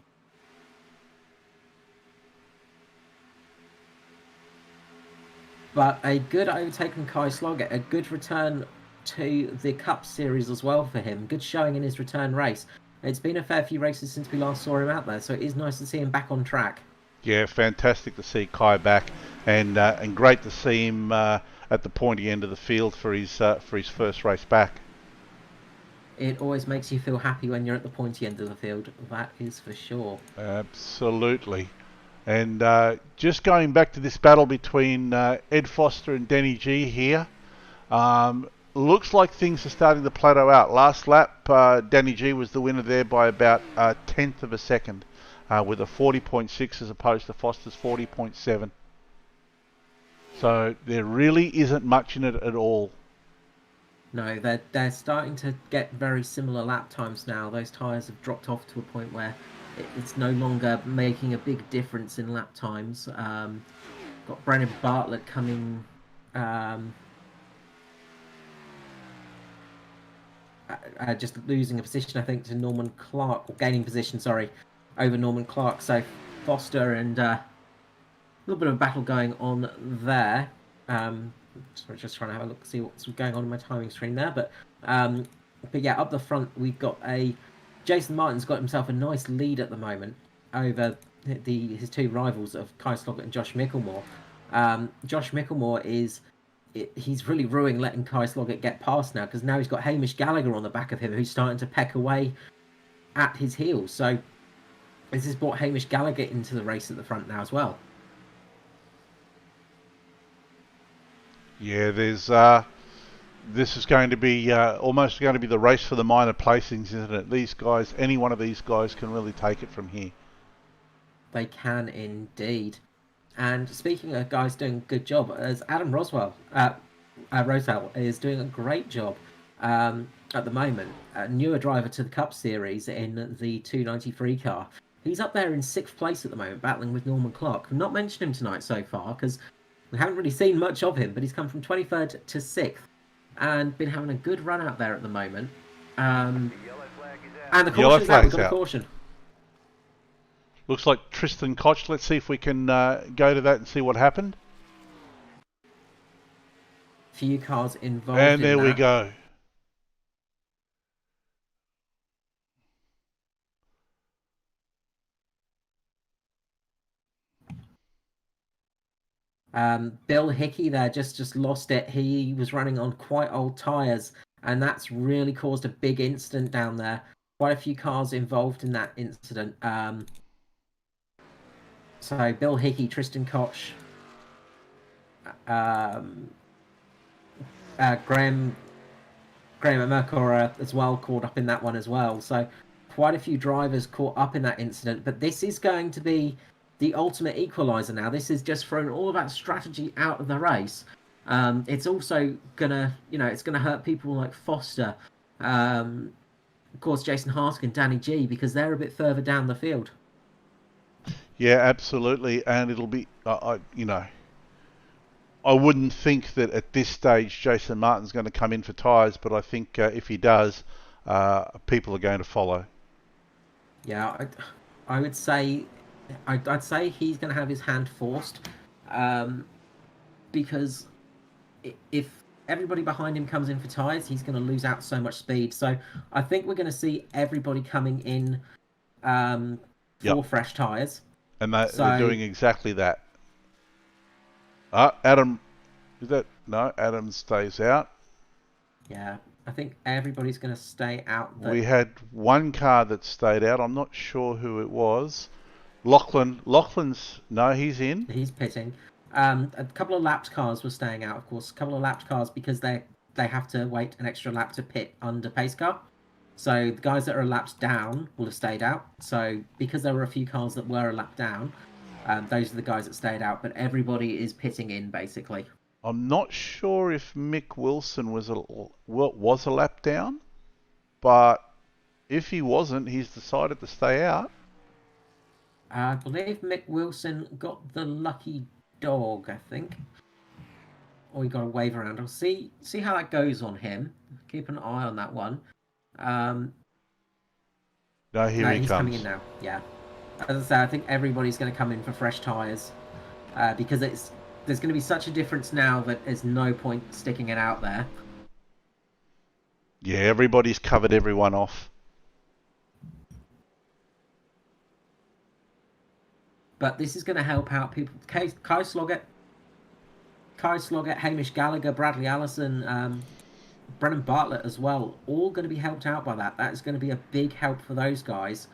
But a good overtake from Kai Sloggett, a good return to the Cup Series as well for him. Good showing in his return race. It's been a fair few races since we last saw him out there, so it is nice to see him back on track. Yeah, fantastic to see Kai back, and great to see him at the pointy end of the field for his first race back. It always makes you feel happy when you're at the pointy end of the field, that is for sure. Absolutely. And just going back to this battle between Ed Foster and Danny G here, looks like things are starting to plateau out. Last lap, Danny G was the winner there by about a tenth of a second, with a 40.6 as opposed to Foster's 40.7. So there really isn't much in it at all. No, they're starting to get very similar lap times now. Those tyres have dropped off to a point where it's no longer making a big difference in lap times. Got Brennan Bartlett coming just losing a position, I think, to Norman Clark, or gaining position, sorry, over Norman Clark. So Foster and a little bit of a battle going on there. Sorry, just trying to have a look, see what's going on in my timing screen there. But yeah, up the front we've got Jason Martin's got himself a nice lead at the moment over his two rivals of Kai Sloggett and Josh Micklemore. Josh Micklemore he's really ruining letting Kai Sloggett get past now, because now he's got Hamish Gallagher on the back of him, who's starting to peck away at his heels. So this has brought Hamish Gallagher into the race at the front now as well. Yeah, there's this is going to be almost going to be the race for the minor placings, isn't it? These guys, any one of these guys can really take it from here. They can indeed. And speaking of guys doing a good job, as Adam Rosell is doing a great job at the moment. A newer driver to the Cup Series in the 293 car. He's up there in 6th place at the moment, battling with Norman Clark. I've not mentioned him tonight so far, because we haven't really seen much of him, but he's come from 23rd to 6th and been having a good run out there at the moment. And the caution's out. We've got a caution. Looks like Tristan Koch. Let's see if we can go to that and see what happened. Few cars involved. And there we go. Bill Hickey there just lost it. He was running on quite old tyres, and that's really caused a big incident down there. Quite a few cars involved in that incident. So Bill Hickey, Tristan Koch, Graham Mercora as well caught up in that one as well. So quite a few drivers caught up in that incident. But this is going to be the ultimate equaliser now. This is just throwing all of that strategy out of the race. It's also gonna, it's gonna hurt people like Foster, of course, Jason Hartigan, Danny G, because they're a bit further down the field. Yeah, absolutely, and it'll be, I wouldn't think that at this stage Jason Martin's going to come in for tyres, but I think if he does, people are going to follow. Yeah, I would say, I'd say he's going to have his hand forced, because if everybody behind him comes in for tyres, he's going to lose out so much speed. So I think we're going to see everybody coming in for fresh tyres. And they're doing exactly that. Adam, is that? No, Adam stays out. Yeah, I think everybody's going to stay out. We had one car that stayed out. I'm not sure who it was. Lachlan's, no, he's in. He's pitting. A couple of lapped cars were staying out, of course. A couple of lapped cars because they have to wait an extra lap to pit under pace car. So the guys that are lapped down will have stayed out. So because there were a few cars that were a lap down, those are the guys that stayed out. But everybody is pitting in, basically. I'm not sure if Mick Wilson was a lap down, but if he wasn't, he's decided to stay out. I believe Mick Wilson got the lucky dog, I think. Or he got a wave around. I'll see how that goes on him. Keep an eye on that one. No, he's comes. Coming in now. Yeah, as I say, I think everybody's going to come in for fresh tyres because there's going to be such a difference now that there's no point sticking it out there. Yeah, everybody's covered everyone off. But this is going to help out people. Kai Sloggett, Hamish Gallagher, Bradley Allison, Brennan Bartlett as well, all going to be helped out by that. That is going to be a big help for those guys.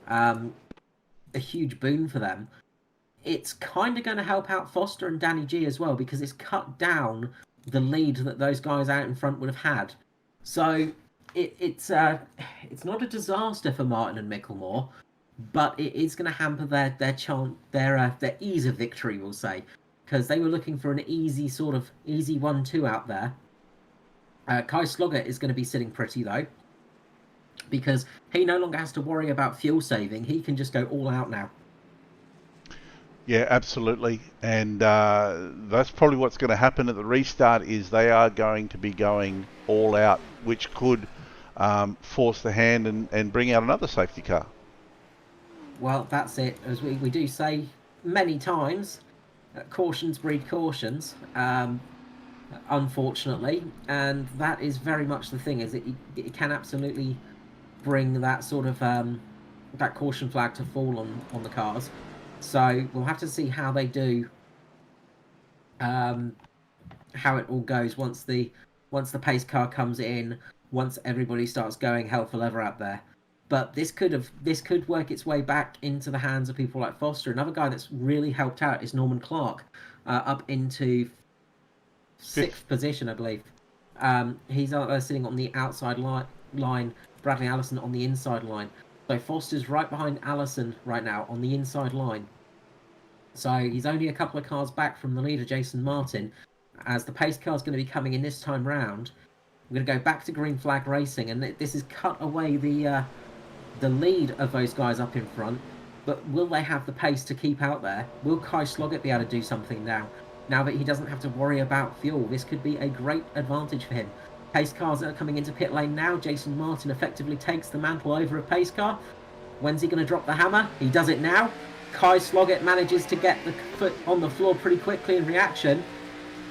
A huge boon for them. It's kind of going to help out Foster and Danny G as well because it's cut down the lead that those guys out in front would have had. So it's not a disaster for Martin and Micklemore, but it is going to hamper their ease of victory, we'll say, because they were looking for an easy 1-2 out there. Kai Sloggett is going to be sitting pretty though, because he no longer has to worry about fuel saving. He can just go all out now. Yeah, absolutely, and that's probably what's going to happen at the restart. Is they are going to be going all out, which could force the hand and bring out another safety car. Well, that's it. As we do say many times, cautions breed cautions, unfortunately, and that is very much the thing. Is it can absolutely bring that sort of that caution flag to fall on the cars. So we'll have to see how they do, how it all goes once the pace car comes in, once everybody starts going hell for leather out there. But this could work its way back into the hands of people like Foster. Another guy that's really helped out is Norman Clark, up into sixth position, I believe. He's sitting on the outside line. Bradley Allison on the inside line. So Foster's right behind Allison right now on the inside line. So he's only a couple of cars back from the leader, Jason Martin. As the pace car is going to be coming in this time round, we're going to go back to green flag racing, and this has cut away the lead of those guys up in front. But will they have the pace to keep out there? Will Kai Sloggett be able to do something now? Now that he doesn't have to worry about fuel, this could be a great advantage for him. Pace cars are coming into pit lane now. Jason Martin effectively takes the mantle over a pace car. When's he going to drop the hammer? He does it now. Kai Sloggett manages to get the foot on the floor pretty quickly in reaction.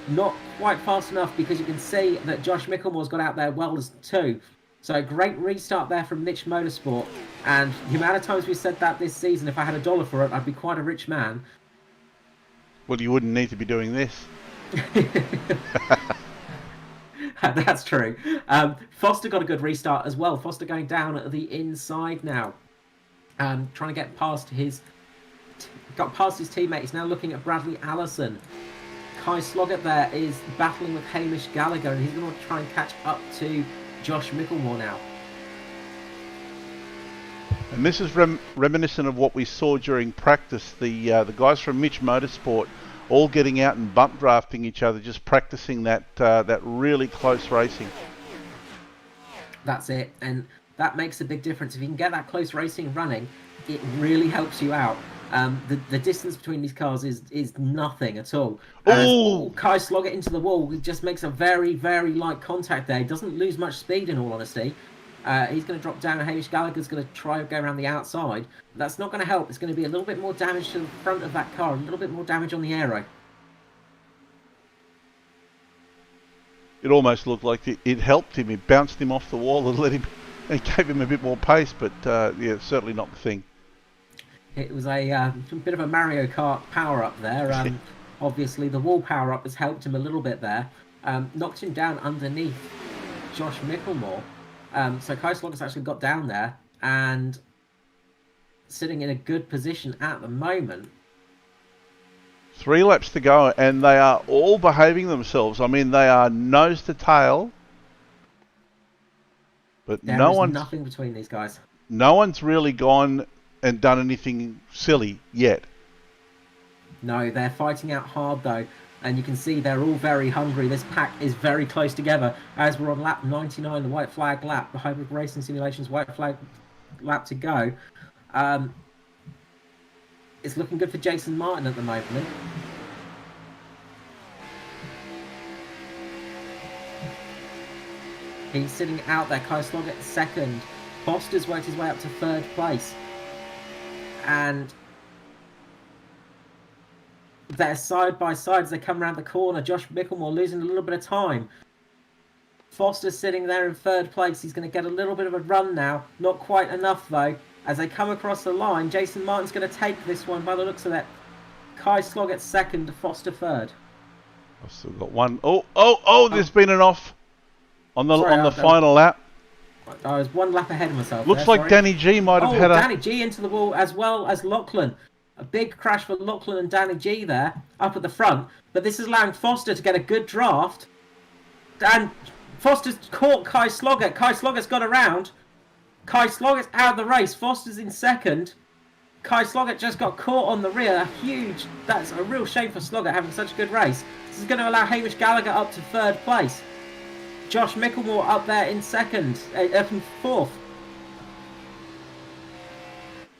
Not quite fast enough because you can see that Josh Micklemore's got out there well as two. So great restart there from Mitch Motorsport. And the amount of times we said that this season, if I had $1 for it, I'd be quite a rich man. Well, you wouldn't need to be doing this. That's true. Foster got a good restart as well. Foster going down at the inside now. Trying to get past got past his teammate. He's now looking at Bradley Allison. Kai Sloggett there is battling with Hamish Gallagher, and he's going to try and catch up to Josh Micklemore now. And this is reminiscent of what we saw during practice. The guys from Mitch Motorsport all getting out and bump drafting each other, just practicing that really close racing. That's it, and that makes a big difference. If you can get that close racing running, it really helps you out. The distance between these cars is nothing at all. Kai Sloggett into the wall. It just makes a very, very light contact there. He doesn't lose much speed, in all honesty. He's going to drop down, and Hamish Gallagher's going to try and go around the outside. That's not going to help. It's going to be a little bit more damage to the front of that car, a little bit more damage on the aero. It almost looked like it helped him. It bounced him off the wall and gave him a bit more pace, but yeah, certainly not the thing. It was a bit of a Mario Kart power-up there. Obviously, the wall power-up has helped him a little bit there. Knocked him down underneath Josh Micklemore. So Kai Sloggett's actually got down there and sitting in a good position at the moment. 3 laps to go, and they are all behaving themselves. I mean, they are nose to tail. But There no is one's nothing between these guys. no one's really gone and done anything silly yet. No, they're fighting out hard though, and you can see they're all very hungry. This pack is very close together as we're on lap 99, the white flag lap, the Hybrid Racing Simulations white flag lap to go. It's looking good for Jason Martin at the moment. He's sitting out there. Kai Sloggett second. Foster's worked his way up to third place. And they're side by side as they come around the corner. Josh Micklemore losing a little bit of time. Foster's sitting there in third place. He's going to get a little bit of a run now. Not quite enough though. As they come across the line, Jason Martin's going to take this one by the looks of it. Kai Sloggett second, Foster third. I've still got one. Oh! There's been an off on the final lap. I was one lap ahead of myself. Looks like Danny G might have had Danny G into the wall as well as Lachlan. A big crash for Lachlan and Danny G there up at the front. But this is allowing Foster to get a good draft. And Foster's caught Kai Sloggett. Kai Sloggett's got around. Kai Sloggett's out of the race. Foster's in second. Kai Sloggett just got caught on the rear. That's a real shame for Sloggett having such a good race. This is going to allow Hamish Gallagher up to third place. Josh Micklemore up there in second, up in fourth.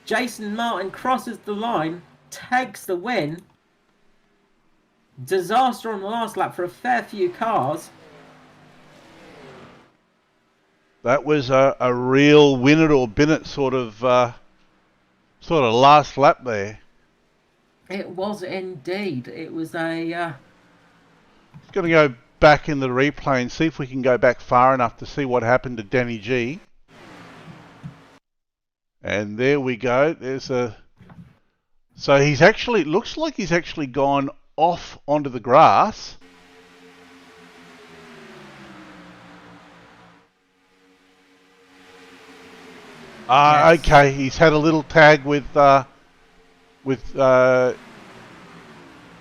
Jason Martin crosses the line, takes the win. Disaster on the last lap for a fair few cars. That was a real win it or bin it sort of last lap there. It was indeed. It was a... It's going to go back in the replay and see if we can go back far enough to see what happened to Danny G. And there we go. So he's actually, it looks like he's actually gone off onto the grass. Yes. Okay, he's had a little tag with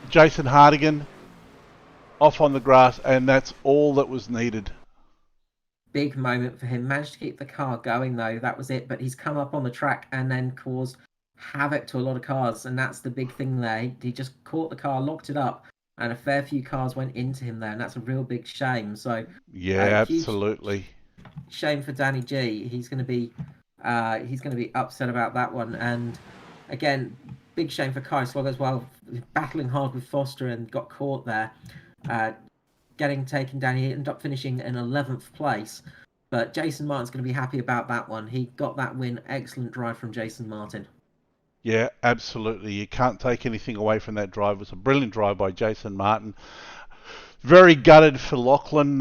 Jason Hardigan off on the grass, and that's all that was needed. Big moment for him. Managed to keep the car going though. That was it. But he's come up on the track and then caused havoc to a lot of cars, and that's the big thing there. He just caught the car, locked it up, and a fair few cars went into him there, and that's a real big shame. So yeah, absolutely. Shame for Danny G. He's going to be upset about that one. And again, big shame for Kai Sloggett as well, battling hard with Foster and got caught there. Getting taken down, he ended up finishing in 11th place. But Jason Martin's going to be happy about that one. He got that win. Excellent drive from Jason Martin. Yeah, absolutely. You can't take anything away from that drive. It was a brilliant drive by Jason Martin. Very gutted for Lachlan.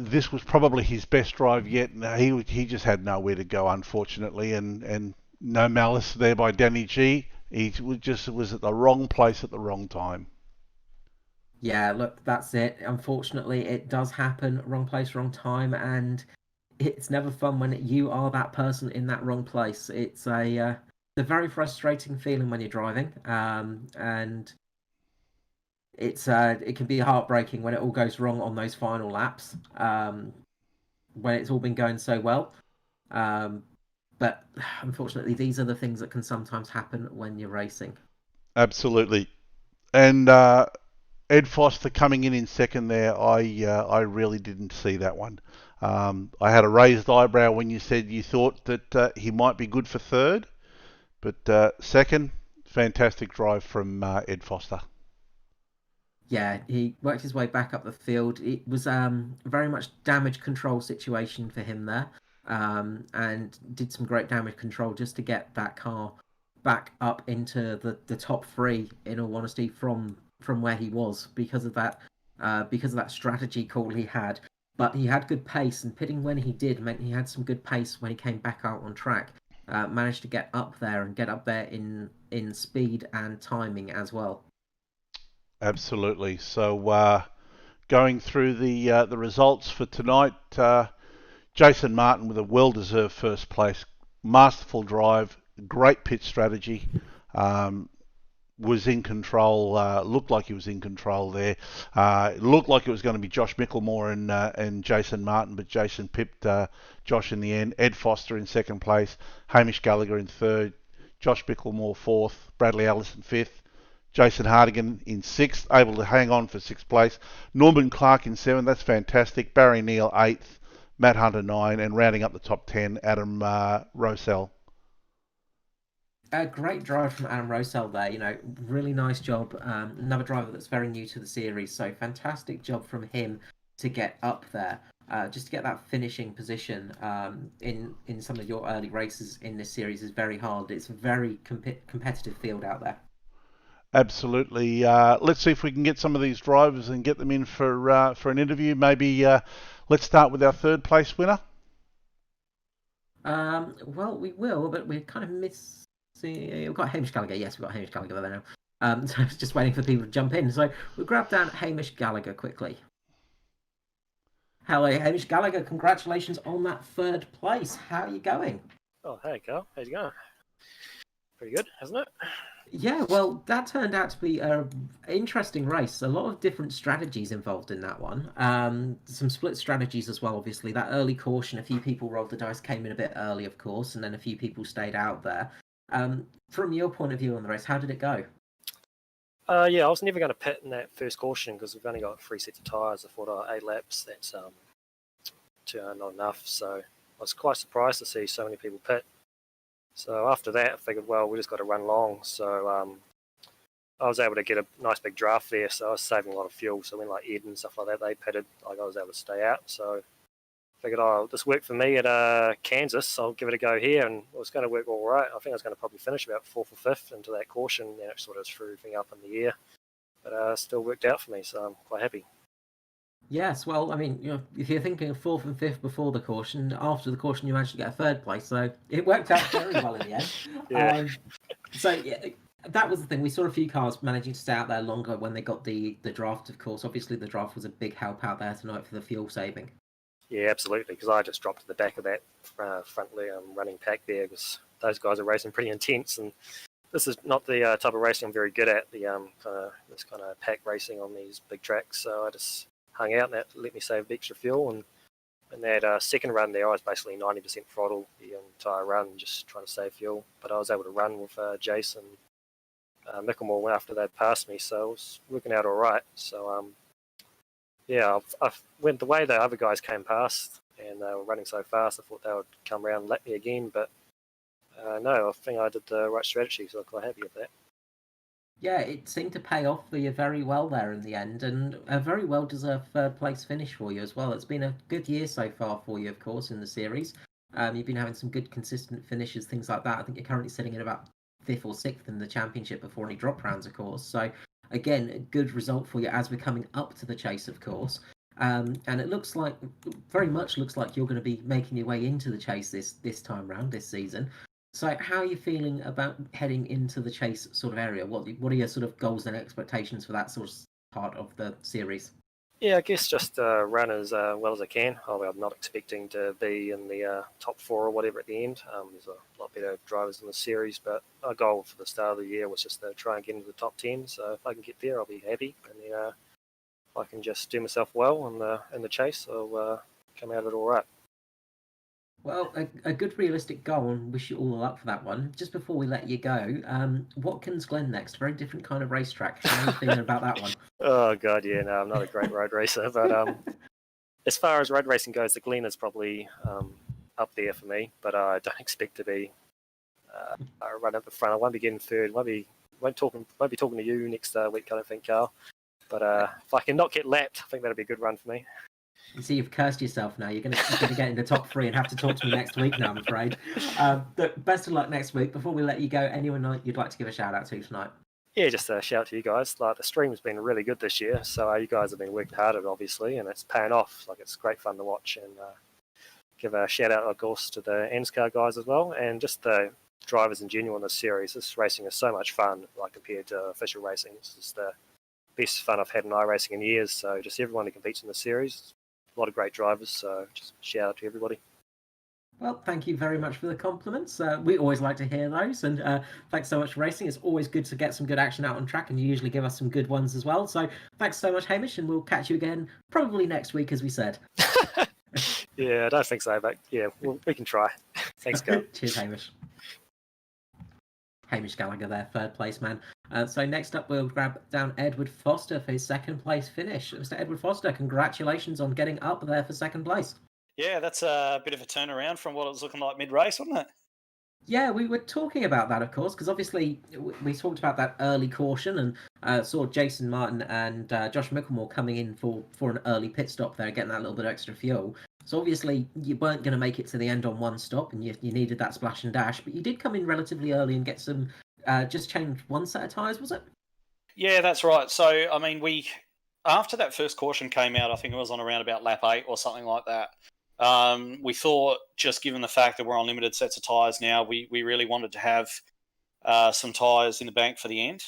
This was probably his best drive yet. He just had nowhere to go, unfortunately, and no malice there by Danny G. He just was at the wrong place at the wrong time. Yeah, look, that's it. Unfortunately, it does happen. Wrong place, wrong time, and it's never fun when you are that person in that wrong place. It's a very frustrating feeling when you're driving, and it can be heartbreaking when it all goes wrong on those final laps, when it's all been going so well. Um, but unfortunately, these are the things that can sometimes happen when you're racing. Absolutely. And Ed Foster coming in second there, I really didn't see that one. I had a raised eyebrow when you said you thought that he might be good for third, but second, fantastic drive from Ed Foster. Yeah, he worked his way back up the field. It was very much damage control situation for him there, and did some great damage control just to get that car back up into the top three. In all honesty, from where he was because of that strategy call he had. But he had good pace, and pitting when he did meant he had some good pace when he came back out on track. Managed to get up there and get up there in speed and timing as well. Absolutely. So going through the results for tonight, Jason Martin with a well-deserved first place, masterful drive, great pit strategy. Um, was in control, looked like he was in control there. It looked like it was going to be Josh Micklemore and Jason Martin, but Jason pipped Josh in the end. Ed Foster in second place, Hamish Gallagher in third, Josh Micklemore fourth, Bradley Allison fifth, Jason Hardigan in sixth, able to hang on for sixth place. Norman Clark in seventh, that's fantastic. Barry Neal eighth, Matt Hunter nine, and rounding up the top 10, Adam Rosell. A great drive from Adam Rosell there. Really nice job. Another driver that's very new to the series, so fantastic job from him to get up there. Just to get that finishing position in some of your early races in this series is very hard. It's a very competitive field out there. Absolutely. Let's see if we can get some of these drivers and get them in for an interview. Maybe let's start with our third place winner. Well, we will, but we're kind of missing. We've got Hamish Gallagher. Yes, we've got Hamish Gallagher there now. So I was just waiting for people to jump in. So we'll grab down Hamish Gallagher quickly. Hello, Hamish Gallagher. Congratulations on that third place. How are you going? Oh, hey, Carl. How's it going? Pretty good, hasn't it? Yeah, well, that turned out to be an interesting race. A lot of different strategies involved in that one. Some split strategies as well, obviously. That early caution, a few people rolled the dice, came in a bit early, of course, and then a few people stayed out there. From your point of view on the race, how did it go? Yeah, I was never going to pit in that first caution because we've only got 3 sets of tyres. I thought 8 laps, that's not enough. So I was quite surprised to see so many people pit. So after that, I figured, well, we just got to run long. So I was able to get a nice big draft there. So I was saving a lot of fuel. So when like Ed and stuff like that, they pitted, like I was able to stay out. So I figured, oh, this worked for me at Kansas. I'll give it a go here. And it was going to work all right. I think I was going to probably finish about 4th or 5th into that caution. And it sort of threw everything up in the air. But still worked out for me. So I'm quite happy. Yes, well, I mean, if you're thinking of 4th and 5th before the caution, after the caution you managed to get a 3rd place, so it worked out very well in the end. Yeah. So yeah, that was the thing. We saw a few cars managing to stay out there longer when they got the draft, of course. Obviously, the draft was a big help out there tonight for the fuel saving. Yeah, absolutely, because I just dropped to the back of that front running pack there because those guys are racing pretty intense, and this is not the type of racing I'm very good at, this kind of pack racing on these big tracks, so I just hung out and that let me save extra fuel. And in that second run there, I was basically 90% throttle the entire run, just trying to save fuel. But I was able to run with Jason Micklemore after they'd passed me, so it was working out all right. So, yeah, I went the way the other guys came past, and they were running so fast, I thought they would come around and lap me again. But no, I think I did the right strategy, so I'm quite happy with that. Yeah, it seemed to pay off for you very well there in the end, and a very well-deserved 3rd place finish for you as well. It's been a good year so far for you, of course, in the series. You've been having some good, consistent finishes, things like that. I think you're currently sitting at about 5th or 6th in the championship before any drop rounds, of course. So, again, a good result for you as we're coming up to the chase, of course. And it very much looks like you're going to be making your way into the chase this time round, this season. So how are you feeling about heading into the chase sort of area? What are your sort of goals and expectations for that part of the series? Yeah, I guess just run as well as I can. I'm not expecting to be in the top 4 or whatever at the end. There's a lot better drivers in the series, but our goal for the start of the year was just to try and get into the top 10. So if I can get there, I'll be happy. And then if I can just do myself well in the chase, I'll come out of it all right. Well, a good realistic goal, and wish you all the luck for that one. Just before we let you go, Watkins Glen next, very different kind of racetrack. How are you feeling about that one? Oh god, yeah, no, I'm not a great road racer, but as far as road racing goes, the Glen is probably up there for me. But I don't expect to be right up the front. I won't be getting third. Won't be talking to you next week, I don't think, Carl. But if I can not get lapped, I think that'll be a good run for me. You see, you've cursed yourself now. You're gonna get in the top 3 and have to talk to me next week now, I'm afraid. But best of luck next week. Before we let you go, anyone you'd like to give a shout out to tonight? Yeah, just a shout out to you guys. Like, the stream's been really good this year, so you guys have been working hard at it, obviously, and it's paying off. Like, it's great fun to watch, and give a shout out, of course, to the ANZCAR guys as well, and just the drivers in general in this series. This racing is so much fun, like, compared to official racing. This is the best fun I've had in iRacing in years. So just everyone who competes in the series, a lot of great drivers. So just shout out to everybody. Well, thank you very much for the compliments. We always like to hear those, and thanks so much for racing. It's always good to get some good action out on track, and you usually give us some good ones as well. So thanks so much, Hamish, and we'll catch you again probably next week, as we said. Yeah, I don't think so, but yeah, we can try. Thanks, Carl. Cheers, Hamish. Hamish Gallagher there, third place man. So next up, we'll grab down Edward Foster for his second place finish. Mr. Edward Foster, congratulations on getting up there for second place. Yeah, that's a bit of a turnaround from what it was looking like mid-race, wasn't it? Yeah, we were talking about that, of course, because obviously we talked about that early caution and saw Jason Martin and Josh Micklemore coming in for an early pit stop there, getting that little bit of extra fuel. So obviously you weren't going to make it to the end on one stop, and you needed that splash and dash, but you did come in relatively early and get some, just change one set of tyres, was it? Yeah, that's right. So, I mean, after that first caution came out, I think it was on around about lap 8 or something like that. We thought, just given the fact that we're on limited sets of tyres now, we really wanted to have some tyres in the bank for the end.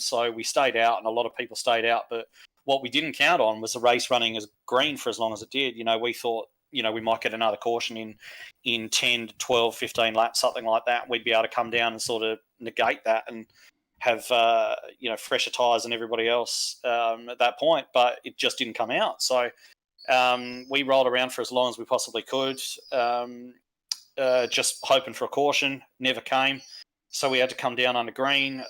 So we stayed out, and a lot of people stayed out. But what we didn't count on was the race running as green for as long as it did. You know, we thought, you know, we might get another caution in 10 to 12, 15 laps, something like that. We'd be able to come down and sort of negate that and have, fresher tyres than everybody else at that point. But it just didn't come out. So we rolled around for as long as we possibly could, just hoping for a caution. Never came. So we had to come down under green.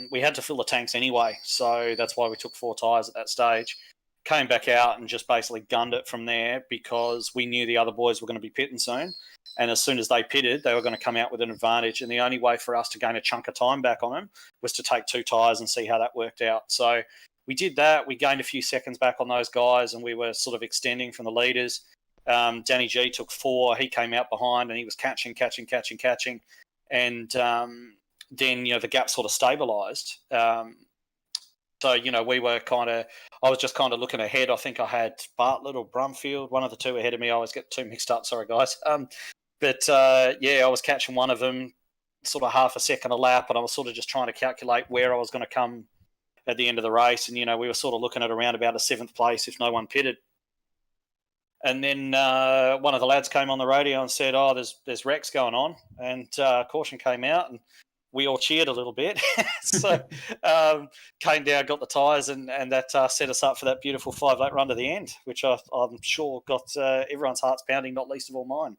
We had to fill the tanks anyway, so that's why we took 4 tyres at that stage. Came back out and just basically gunned it from there because we knew the other boys were going to be pitting soon. And as soon as they pitted, they were going to come out with an advantage. And the only way for us to gain a chunk of time back on them was to take 2 tyres and see how that worked out. So we did that. We gained a few seconds back on those guys, and we were sort of extending from the leaders. Danny G took 4. He came out behind, and he was catching. And then, the gap sort of stabilised. So, we were I was just kind of looking ahead. I think I had Bartlett or Brumfield, one of the 2 ahead of me. I always get 2 mixed up. Sorry, guys. I was catching one of them sort of half a second a lap, and I was sort of just trying to calculate where I was going to come at the end of the race. And, we were sort of looking at around about a 7th place if no one pitted. And then one of the lads came on the radio and said, "Oh, there's wrecks going on," and caution came out, and we all cheered a little bit. So came down, got the tyres, and that set us up for that beautiful 5-lap run to the end, which I'm sure got everyone's hearts pounding, not least of all mine.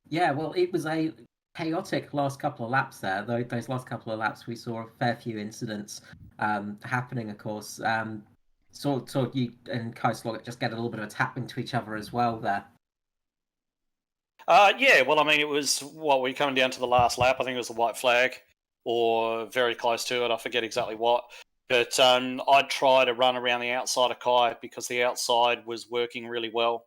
Yeah, well, it was a chaotic last couple of laps there. Those last couple of laps, we saw a fair few incidents happening, of course. Saw you and Kai Sloggett just get a little bit of a tap into each other as well there. Yeah, well, I mean, it was, we coming down to the last lap. I think it was the white flag or very close to it. I forget exactly what. But I'd try to run around the outside of Kai because the outside was working really well,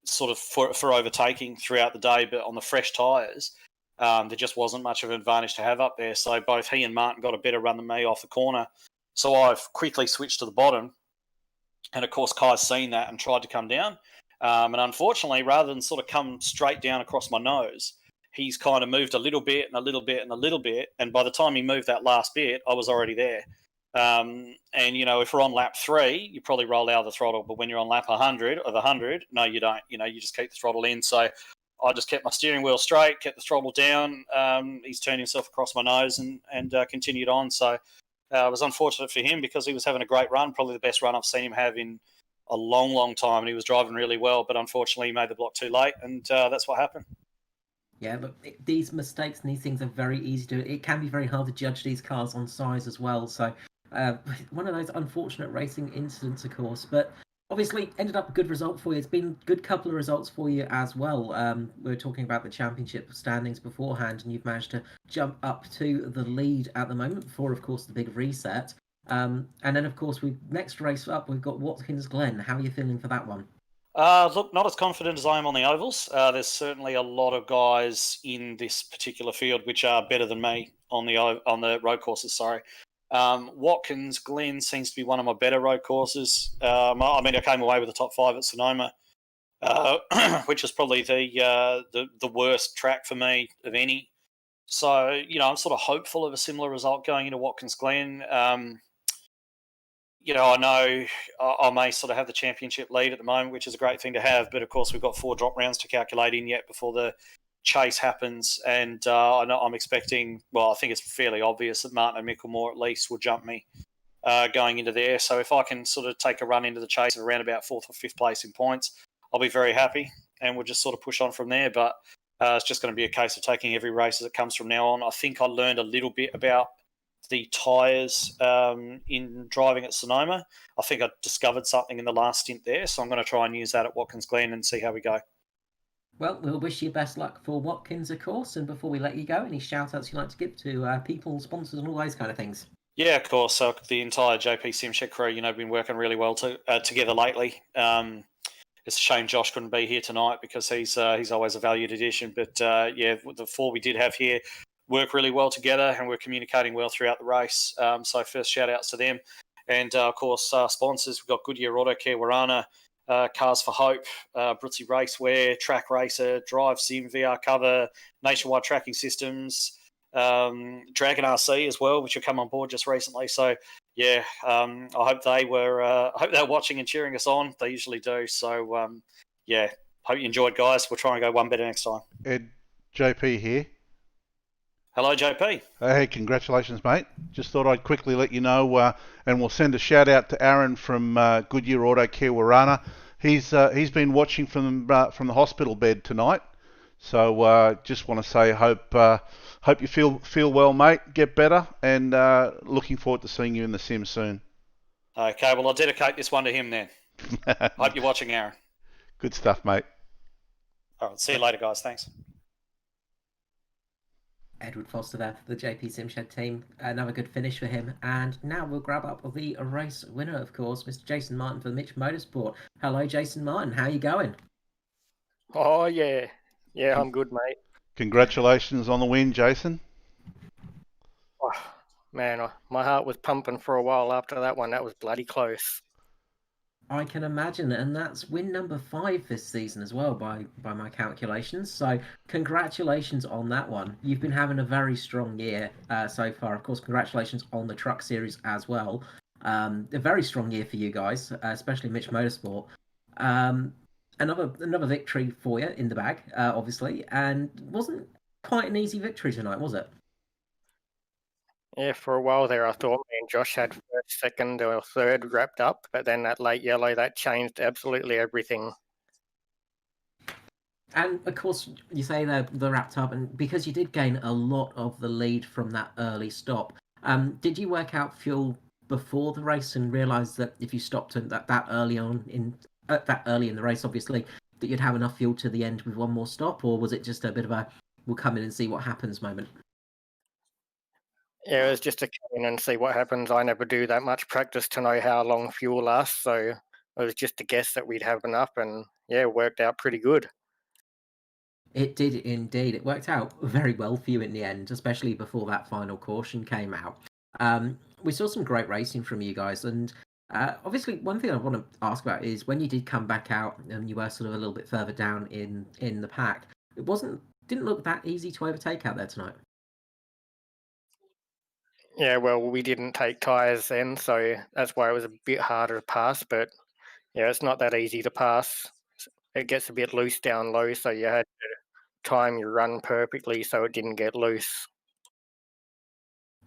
sort of for overtaking throughout the day. But on the fresh tyres, there just wasn't much of an advantage to have up there. So both he and Martin got a better run than me off the corner. So I've quickly switched to the bottom. And, of course, Kai's seen that and tried to come down. And unfortunately, rather than sort of come straight down across my nose, he's kind of moved a little bit and a little bit and a little bit. And by the time he moved that last bit, I was already there. And if we're on lap 3, you probably roll out of the throttle. But when you're on lap 100 of 100, no, you don't. You just keep the throttle in. So I just kept my steering wheel straight, kept the throttle down. He's turned himself across my nose and continued on. So it was unfortunate for him because he was having a great run, probably the best run I've seen him have in a long, long time. And he was driving really well, but unfortunately he made the block too late, and that's what happened. Yeah, but these mistakes and these things are very easy to... It can be very hard to judge these cars on size as well. So one of those unfortunate racing incidents, of course. But obviously ended up a good result for you. It's been a good couple of results for you as well. We were talking about the championship standings beforehand, and you've managed to jump up to the lead at the moment before, of course, the big reset. And then, of course, next race up, we've got Watkins Glen. How are you feeling for that one? Look, not as confident as I am on the ovals. There's certainly a lot of guys in this particular field which are better than me on the road courses. Sorry, Watkins Glen seems to be one of my better road courses. I came away with the top 5 at Sonoma, which was probably the worst track for me of any. So I'm sort of hopeful of a similar result going into Watkins Glen. I know I may sort of have the championship lead at the moment, which is a great thing to have. But, of course, we've got 4 drop rounds to calculate in yet before the chase happens. And I'm expecting, I think it's fairly obvious that Martin Mickelmore at least will jump me going into there. So if I can sort of take a run into the chase of around about 4th or 5th place in points, I'll be very happy. And we'll just sort of push on from there. But it's just going to be a case of taking every race as it comes from now on. I think I learned a little bit about the tyres in driving at Sonoma. I think I discovered something in the last stint there, so I'm going to try and use that at Watkins Glen and see how we go. Well, we'll wish you best luck for Watkins, of course. And before we let you go, any shout-outs you'd like to give to people, sponsors, and all those kind of things? Yeah, of course. So the entire JP Simshed crew, been working really well together lately. It's a shame Josh couldn't be here tonight because he's always a valued addition. But the 4 we did have here work really well together, and we're communicating well throughout the race. So first shout outs to them. And of course, sponsors, we've got Goodyear Auto Care, Warana, Cars for Hope, Abruzzi Raceware, Track Racer, Drive Sim, VR Cover, Nationwide Tracking Systems, Dragon RC as well, which have come on board just recently. So I hope they were watching and cheering us on. They usually do. So hope you enjoyed, guys. We'll try and go one better next time. Ed, JP here. Hello, JP. Hey, congratulations, mate. Just thought I'd quickly let you know, and we'll send a shout out to Aaron from Goodyear Auto Care Warana. He's been watching from the hospital bed tonight. So just want to say, hope you feel well, mate. Get better, and looking forward to seeing you in the sim soon. Okay, well I'll dedicate this one to him then. Hope you're watching, Aaron. Good stuff, mate. All right, see you later, guys. Thanks. Edward Foster there for the JP Simshed team. Another good finish for him. And now we'll grab up the race winner, of course, Mr. Jason Martin for Mitch Motorsport. Hello, Jason Martin. How are you going? Oh, yeah. Yeah, I'm good, mate. Congratulations on the win, Jason. Oh, man, my heart was pumping for a while after that one. That was bloody close. I can imagine, and that's win number 5 this season as well, by my calculations. So congratulations on that one. You've been having a very strong year so far. Of course, congratulations on the Truck Series as well. A very strong year for you guys, especially Mitch Motorsport. Another victory for you in the bag, obviously, and wasn't quite an easy victory tonight, was it? Yeah, for a while there, I thought me and Josh had first, second, or third wrapped up, but then that late yellow, that changed absolutely everything. And of course, you say they're wrapped up, and because you did gain a lot of the lead from that early stop, did you work out fuel before the race and realise that if you stopped that early in the race, obviously, that you'd have enough fuel to the end with one more stop, or was it just a bit of a we'll come in and see what happens moment? Yeah, it was just to come in and see what happens. I never do that much practice to know how long fuel lasts, so it was just a guess that we'd have enough, and yeah, it worked out pretty good. It did indeed. It worked out very well for you in the end, especially before that final caution came out. We saw some great racing from you guys, and obviously one thing I want to ask about is when you did come back out and you were sort of a little bit further down in the pack, it didn't look that easy to overtake out there tonight. Yeah, well, we didn't take tyres then, so that's why it was a bit harder to pass. But yeah, it's not that easy to pass. It gets a bit loose down low, so you had to time your run perfectly so it didn't get loose.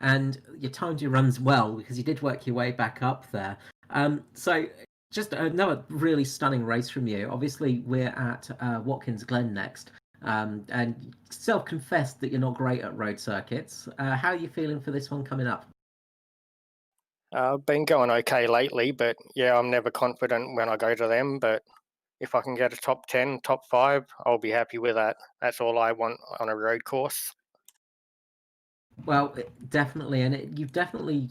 And you timed your runs well because you did work your way back up there. So just another really stunning race from you. Obviously, we're at Watkins Glen next, and self-confessed that you're not great at road circuits. How are you feeling for this one coming up? I've been going okay lately, but yeah, I'm never confident when I go to them. But if I can get a top 10, top 5, I'll be happy with that. That's all I want on a road course. Well, definitely, and you've definitely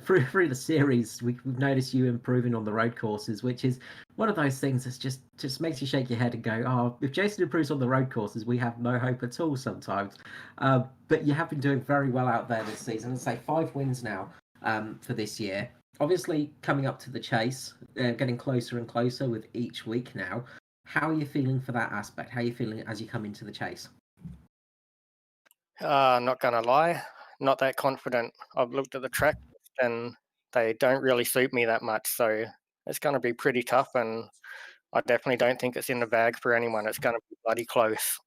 through the series, we've noticed you improving on the road courses, which is one of those things that just makes you shake your head and go, "Oh, if Jason improves on the road courses, we have no hope at all." Sometimes, but you have been doing very well out there this season. I'd say 5 wins now for this year. Obviously, coming up to the chase, getting closer and closer with each week now. How are you feeling for that aspect? How are you feeling as you come into the chase? Not gonna lie, not that confident. I've looked at the track and they don't really suit me that much, so it's going to be pretty tough. And I definitely don't think it's in the bag for anyone. It's going to be bloody close.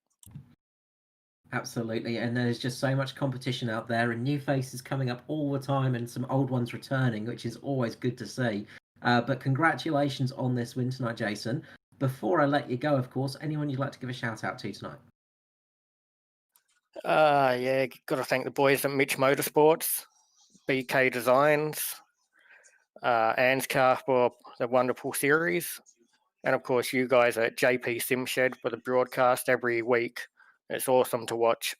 Absolutely, and there's just so much competition out there, and new faces coming up all the time, and some old ones returning, which is always good to see. But congratulations on this win tonight, Jason. Before I let you go, of course, anyone you'd like to give a shout out to tonight? Yeah, got to thank the boys at Mitch Motorsports, BK Designs, ANZCAR for the wonderful series, and of course you guys at JP Simshed for the broadcast every week. It's awesome to watch.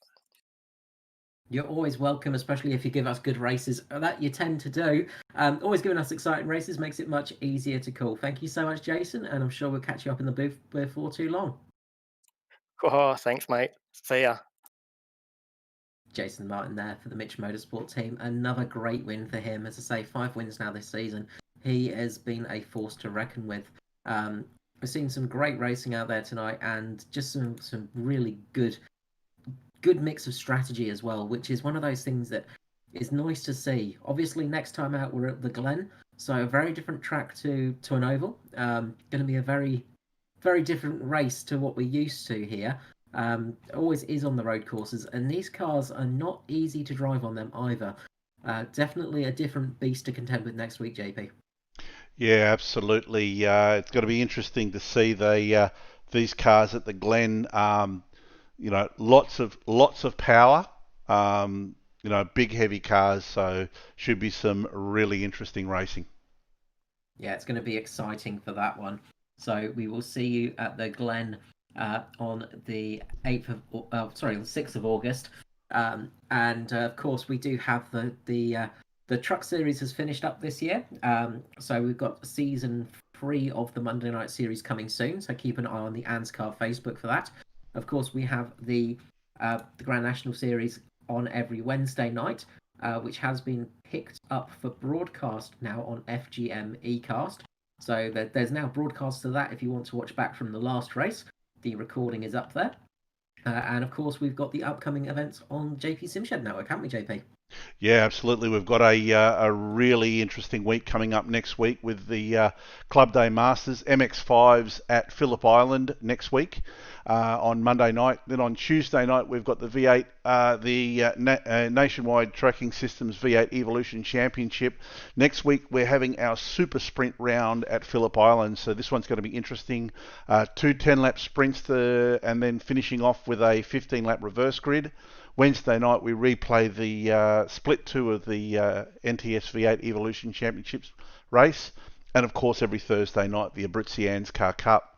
You're always welcome, especially if you give us good races. That you tend to do. Always giving us exciting races makes it much easier to call. Thank you so much, Jason, and I'm sure we'll catch you up in the booth before too long. Oh, thanks, mate. See ya. Jason Martin there for the Mitch Motorsport team. Another great win for him. As I say, 5 wins now this season. He has been a force to reckon with. We've seen some great racing out there tonight, and just some really good mix of strategy as well, which is one of those things that is nice to see. Obviously, next time out we're at the Glen, so a very different track to an oval. Going to be a very different race to what we're used to here. Always is on the road courses, and these cars are not easy to drive on them either. Definitely a different beast to contend with next week, JP. Yeah, absolutely. It's going to be interesting to see these cars at the Glen. Lots of power. Big heavy cars. So should be some really interesting racing. Yeah, it's going to be exciting for that one. So we will see you at the Glen on the 6th of August. And of course, we do have the truck series has finished up this year. So we've got season 3 of the Monday Night Series coming soon. So keep an eye on the ANZCAR Facebook for that. Of course, we have the Grand National Series on every Wednesday night, which has been picked up for broadcast now on FGM eCast. So there's now broadcasts of that if you want to watch back from the last race. The recording is up there. And of course, we've got the upcoming events on JP Simshed Network, haven't we, JP? Yeah, absolutely. We've got a really interesting week coming up next week with the Club Day Masters MX5s at Phillip Island next week on Monday night. Then on Tuesday night we've got the V8, Nationwide Tracking Systems V8 Evolution Championship. Next week we're having our Super Sprint round at Phillip Island, so this one's going to be interesting. 2 10-lap sprints and then finishing off with a 15-lap reverse grid. Wednesday night we replay the split 2 of the NTS V8 Evolution Championships race, and of course every Thursday night the Abruzzi ANZCAR Cup.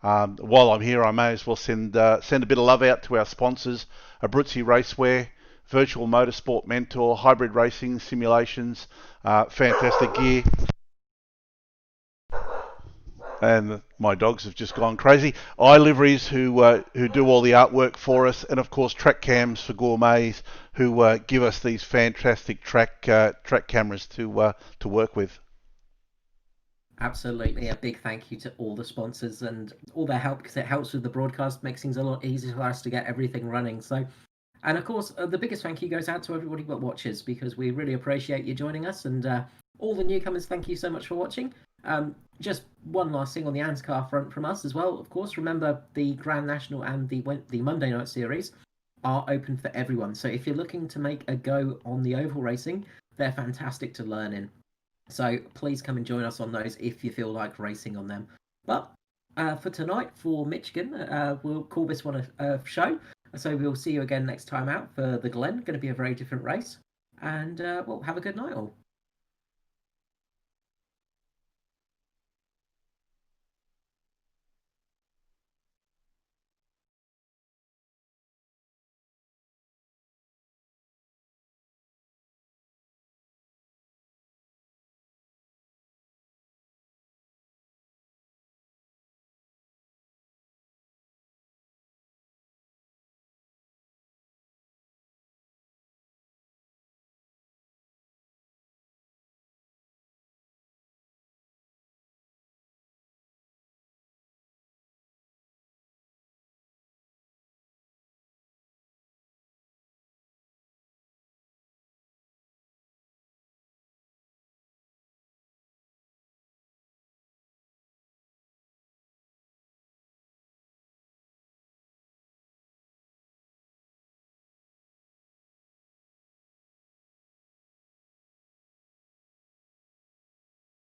While I'm here, I may as well send a bit of love out to our sponsors: Abruzzi Racewear, Virtual Motorsport Mentor, Hybrid Racing Simulations, fantastic gear. And my dogs have just gone crazy. iLiveries, who do all the artwork for us, and of course track cams for gourmets, who give us these fantastic track cameras to work with. Absolutely, a big thank you to all the sponsors and all their help, because it helps with the broadcast, makes things a lot easier for us to get everything running. So And of course, the biggest thank you goes out to everybody that watches, because we really appreciate you joining us. And all the newcomers, thank you so much for watching. Just one last thing on the ANZCAR front from us as well. Of course, remember the Grand National and the Monday Night Series are open for everyone. So if you're looking to make a go on the oval racing, they're fantastic to learn in. So please come and join us on those if you feel like racing on them. But for tonight, for Michigan, we'll call this one a show. So we'll see you again next time out for the Glen. Going to be a very different race. And well, have a good night all.